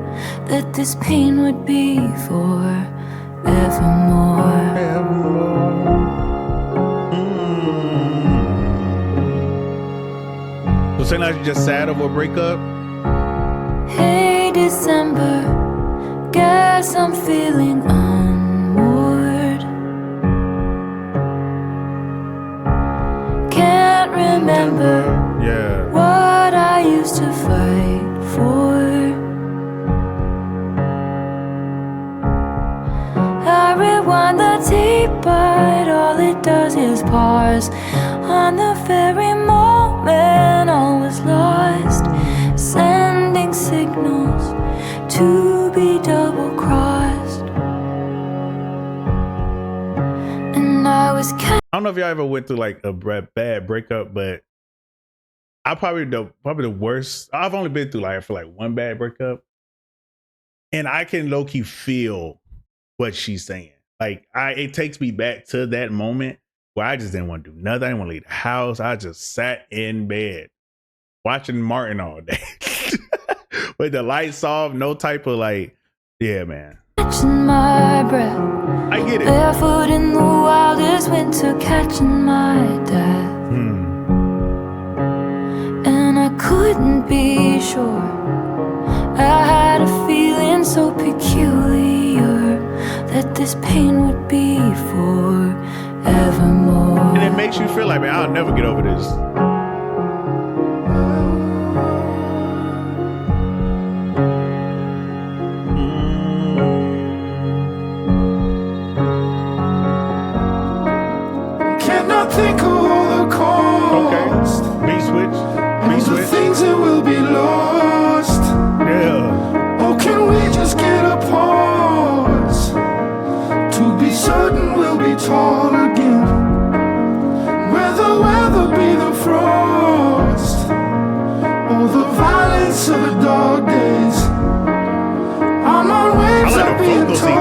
that this pain would be forevermore. So saying like you're just sad over a breakup? Hey December, guess I'm feeling unmoored. Can't remember Yeah. what I used to fight for. I rewind the tape, but all it does is pause on the very moment all was lost, sending signals to be double-crossed. And I was I don't know if y'all ever went through like a bad breakup, but I probably the worst. I've only been through like I feel like one bad breakup, and I can low key feel what she's saying. Like it takes me back to that moment where I just didn't want to do nothing. I didn't want to leave the house. I just sat in bed watching Martin all day with the lights off, no type of like, yeah, man. catching my breath, I get it. barefoot in the wildest winter, catching my death. And I couldn't be sure. I had a feeling so peculiar that this pain would be forevermore. And it makes you feel like, man, I'll never get over this. Cannot think of all the cost. Okay. Beat switch. And Beat the switch. things that will be lost. Yeah. Oh, can we just get a pause? To be certain we'll be tall again. Where the weather be the frost, or the violence of the dog days. I'm on waves I like of the being vocals he got.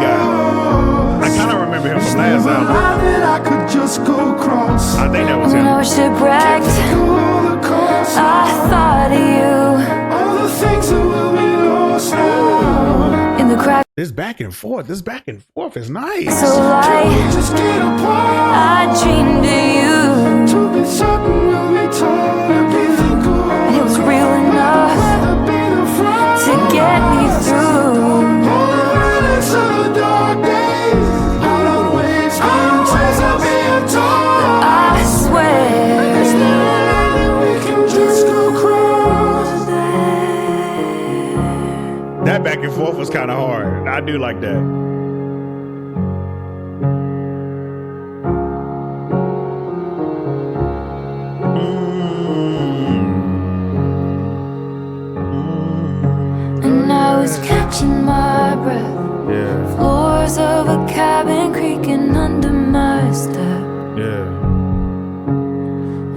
I tossed. kind of remember him from last Never album. line that I could just go across. I think that was When I him. was shipwrecked, Think of all the costs. I thought of you All the things that will be lost now. in the crack This back and forth is nice. so light. Just get a I pause. dreamed of you, To be certain we'll be tall again. and it was real enough Rather be the front. to get me through. All the violence of the dark days. Out on waves of being told. I swear Is there a line that we can just go cross? That back and forth was kind of hard. I do like that. and I was catching my breath. Yeah. Floors of a cabin creaking under my step, Yeah.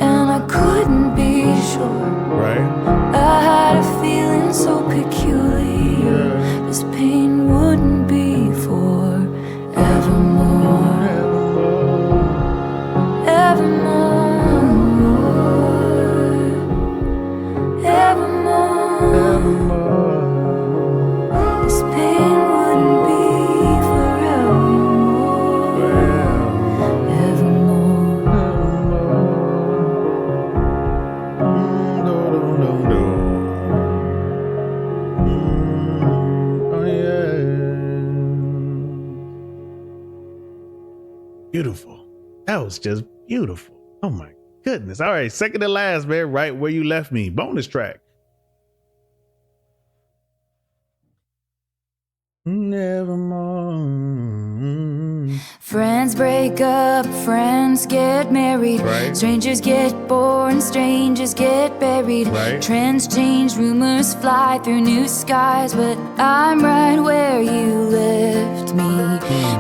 and I couldn't be sure. Right. I had a feeling so peculiar. This pain wouldn't be forevermore. Evermore. Evermore. This pain wouldn't be forevermore. Evermore. Beautiful. That was just beautiful. Oh my goodness. All right, second to last, man. Right where you left me. Bonus track. Nevermore. Friends break up, friends get married. Right. Strangers get born, strangers get buried. Right. Trends change, rumors fly through new skies, but I'm right where you left me.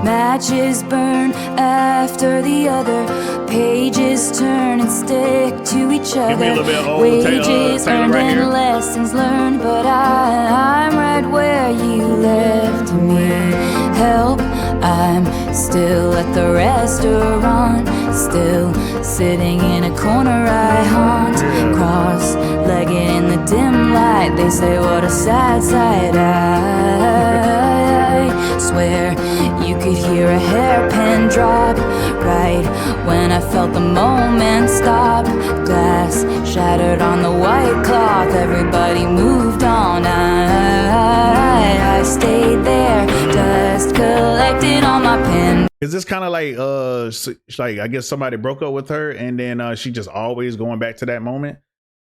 Matches burn after the other, pages turn and stick to each Give me a other. little bit of old Wages Taylor earned right and here. lessons learned, but I'm right where you left me. Help, I'm still at the restaurant, still sitting in a corner I haunt. Cross-legged in the dim light, they say what a sad sight. I swear you could hear a hairpin drop right when I felt the moment stop. Glass shattered on the white cloth, everybody moved on. I stayed there, dust collected on my pen. Is this kind of like I guess somebody broke up with her and then she just always going back to that moment?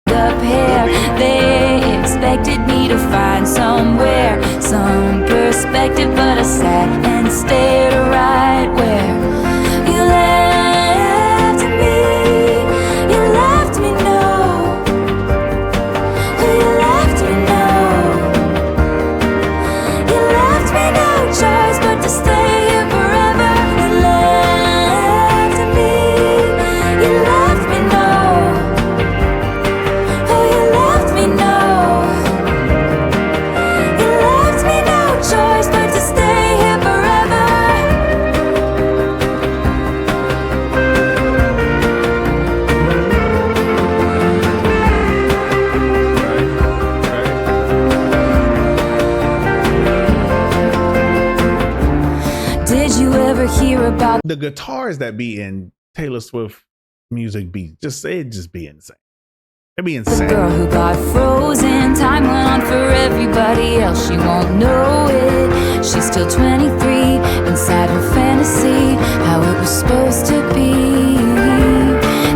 Up here, they expected me to find somewhere, some perspective, but I sat and stared right where you left me. You left me, no. You left me, no. You left me no choice but to stay here forever. You left me. You left me, no. Hear about The guitars that be in Taylor Swift music be just be insane. It'd be the insane. girl who got frozen. Time went on for everybody else. She won't know it. She's still 23 inside her fantasy, how it was supposed to be.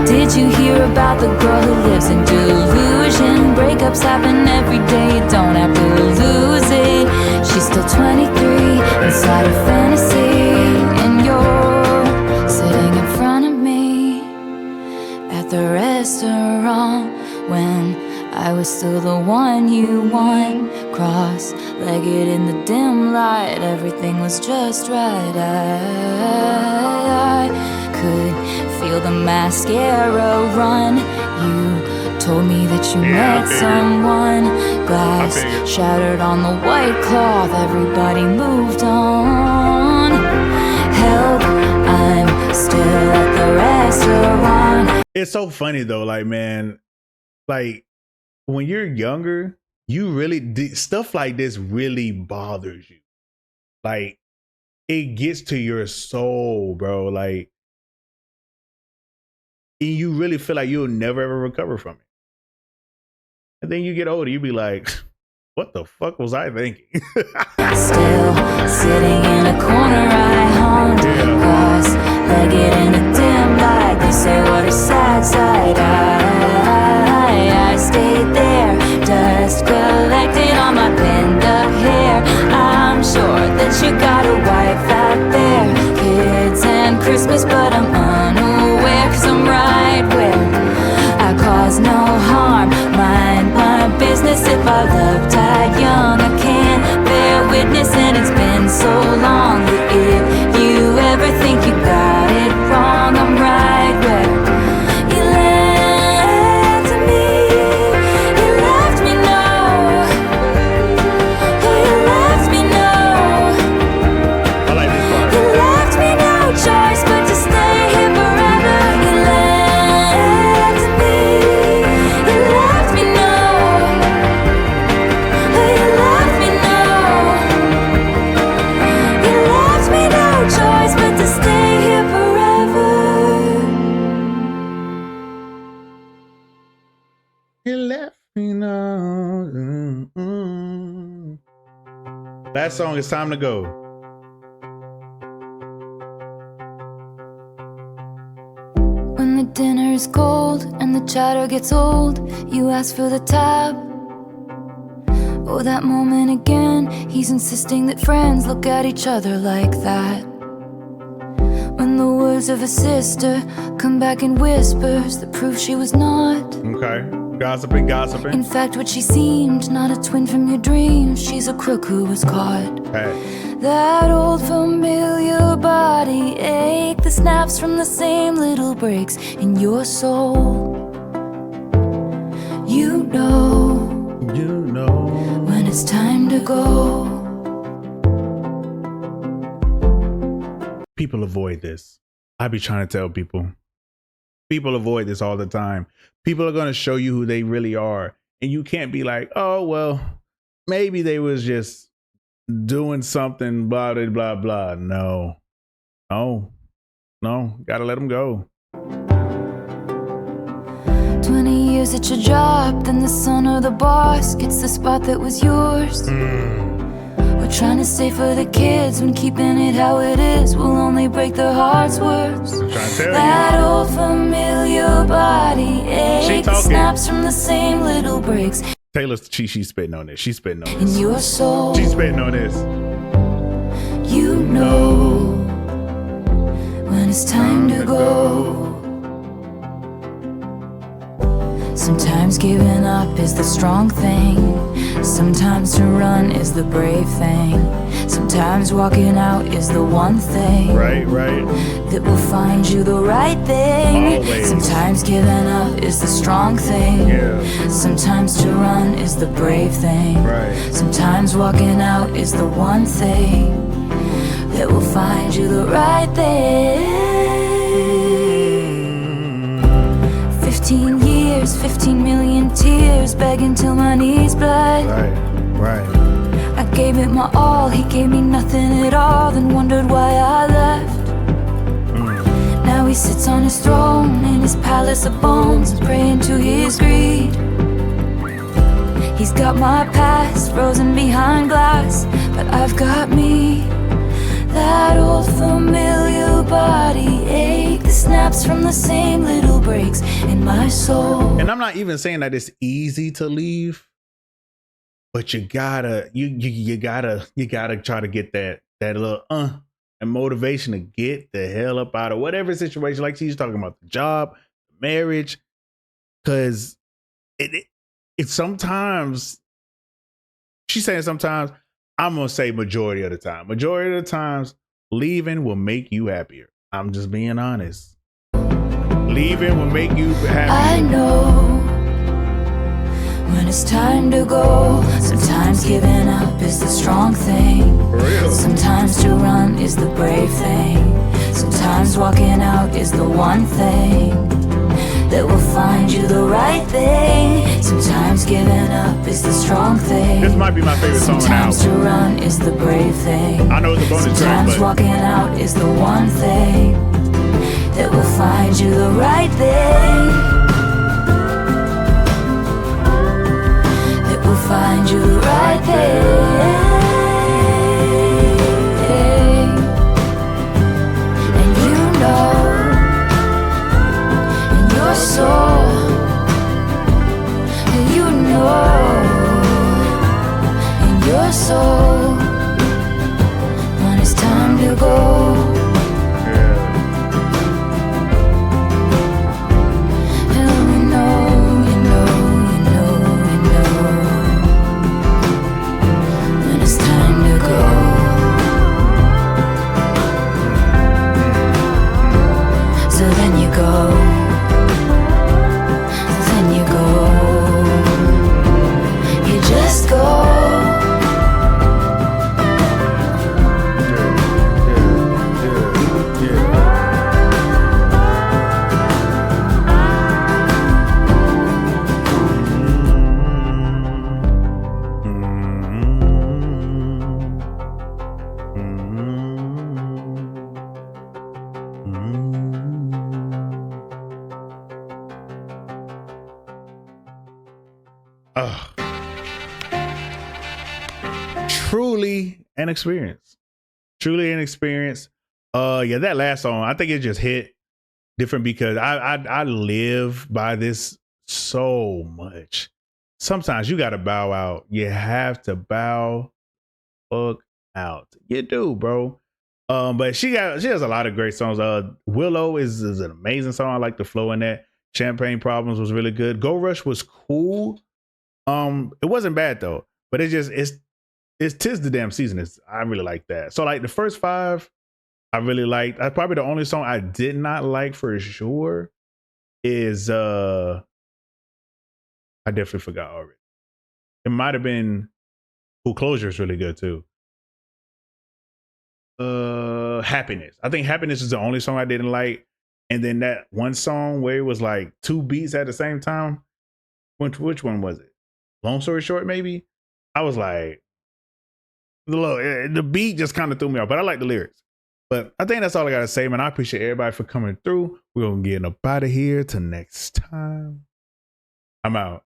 Did you hear about the girl who lives in delusion? Breakups happen every day, you don't have to lose it. She's still 23 inside her fantasy, and you're sitting in front of me at the restaurant when I was still the one you want. Cross-legged in the dim light, everything was just right. I could feel the mascara run. You told me that you met someone. Glass shattered on the white cloth, everybody moved on. Help, I'm still at the restaurant. It's so funny though, like, man, like when you're younger, you really stuff like this really bothers you. Like it gets to your soul, bro. Like, and you really feel like you'll never ever recover from it. And then you get older, you be like, what the fuck was I thinking? Still sitting in a corner I haunt. Cross-legged in a dim light, they say what a sad sight. I stayed there, dust collected on my pinned up hair. I'm sure that you got a wife out there, kids and Christmas, but I'm unaware, 'cause I'm right where I cause no harm. Mind my business, if I love died young, I can't bear witness, and it's been so long that if you ever think you got it wrong, I'm right where you left me. You left me, no. You left me, no. I like this part. You left me no choice but to stay here forever. You left me. You left me, no. You left me, no. You left me no choice but to stay here forever. You left me now. That song, It's Time to Go. When the dinner is cold and the chatter gets old, you ask for the tab. Oh, that moment again, he's insisting that friends look at each other like that. news of a sister come back in whispers that prove she was not. Okay. Gossiping, gossiping. In fact, what she seemed, not a twin from your dreams. She's a crook who was caught. Hey. That old familiar body ache, the snaps from the same little breaks in your soul. You know when it's time to go. People avoid this. I be trying to tell people. People avoid this all the time. People are going to show you who they really are. And you can't be like, oh, well, maybe they was just doing something, blah, blah, blah, blah. No. Gotta let them go. 20 years at your job, then the son or the boss gets the spot that was yours. We're trying to save for the kids when keeping it how it is will only break their hearts worse. That old familiar body ache, snaps from the same little breaks. Taylor's she's spitting on this. She's spitting on In this. your soul, She's spitting on this. you know when it's time to go. Sometimes giving up is the strong thing. Sometimes to run is the brave thing. Sometimes walking out is the one thing Right. that will find you the right thing. Always. Sometimes giving up is the strong thing. Yeah. Sometimes to run is the brave thing. Right. Sometimes walking out is the one thing that will find you the right thing. 15 years, 15 million tears, begging till my knees bled. Right. I gave it my all, he gave me nothing at all, then wondered why I left. Now he sits on his throne in his palace of bones, praying to his greed. He's got my past frozen behind glass, but I've got me. That old familiar body ache, the snaps from the same little breaks in my soul. And I'm not even saying that it's easy to leave, but you gotta try to get that little and motivation to get the hell up out of whatever situation. Like she's talking about the job, marriage, because it's sometimes she's saying sometimes. I'm gonna say majority of the time. Majority of the times, leaving will make you happier. I'm just being honest. Leaving will make you happy. I know when it's time to go. Sometimes giving up is the strong thing. For real. Sometimes to run is the brave thing. Sometimes walking out is the one thing that will find you the right thing. Sometimes giving up is the strong thing. This might be my favorite song now. Sometimes to run is the brave thing. I know it's a bonus track, Sometimes but walking out is the one thing that will find you the right thing. That will find you the right thing. And you know in your soul, you know in your soul when it's time to go. Truly an experience. Truly an experience. Yeah, that last song, I think it just hit different because I live by this so much. Sometimes you gotta bow out. You have to bow fuck out. You do, bro. But she has a lot of great songs. Willow is an amazing song. I like the flow in that. Champagne Problems was really good. Go Rush was cool. It wasn't bad though, but it's tis the damn season. I really like that. So like the first 5, I really liked. Probably the only song I did not like for sure is I definitely forgot already. It might have been Full Closure is really good too. Happiness. I think Happiness is the only song I didn't like. And then that one song where it was like 2 beats at the same time. Which one was it? Long Story Short, maybe? I was like, the beat just kind of threw me off, but I like the lyrics. But I think that's all I got to say, man. I appreciate everybody for coming through. We're going to get up out of here till next time. I'm out.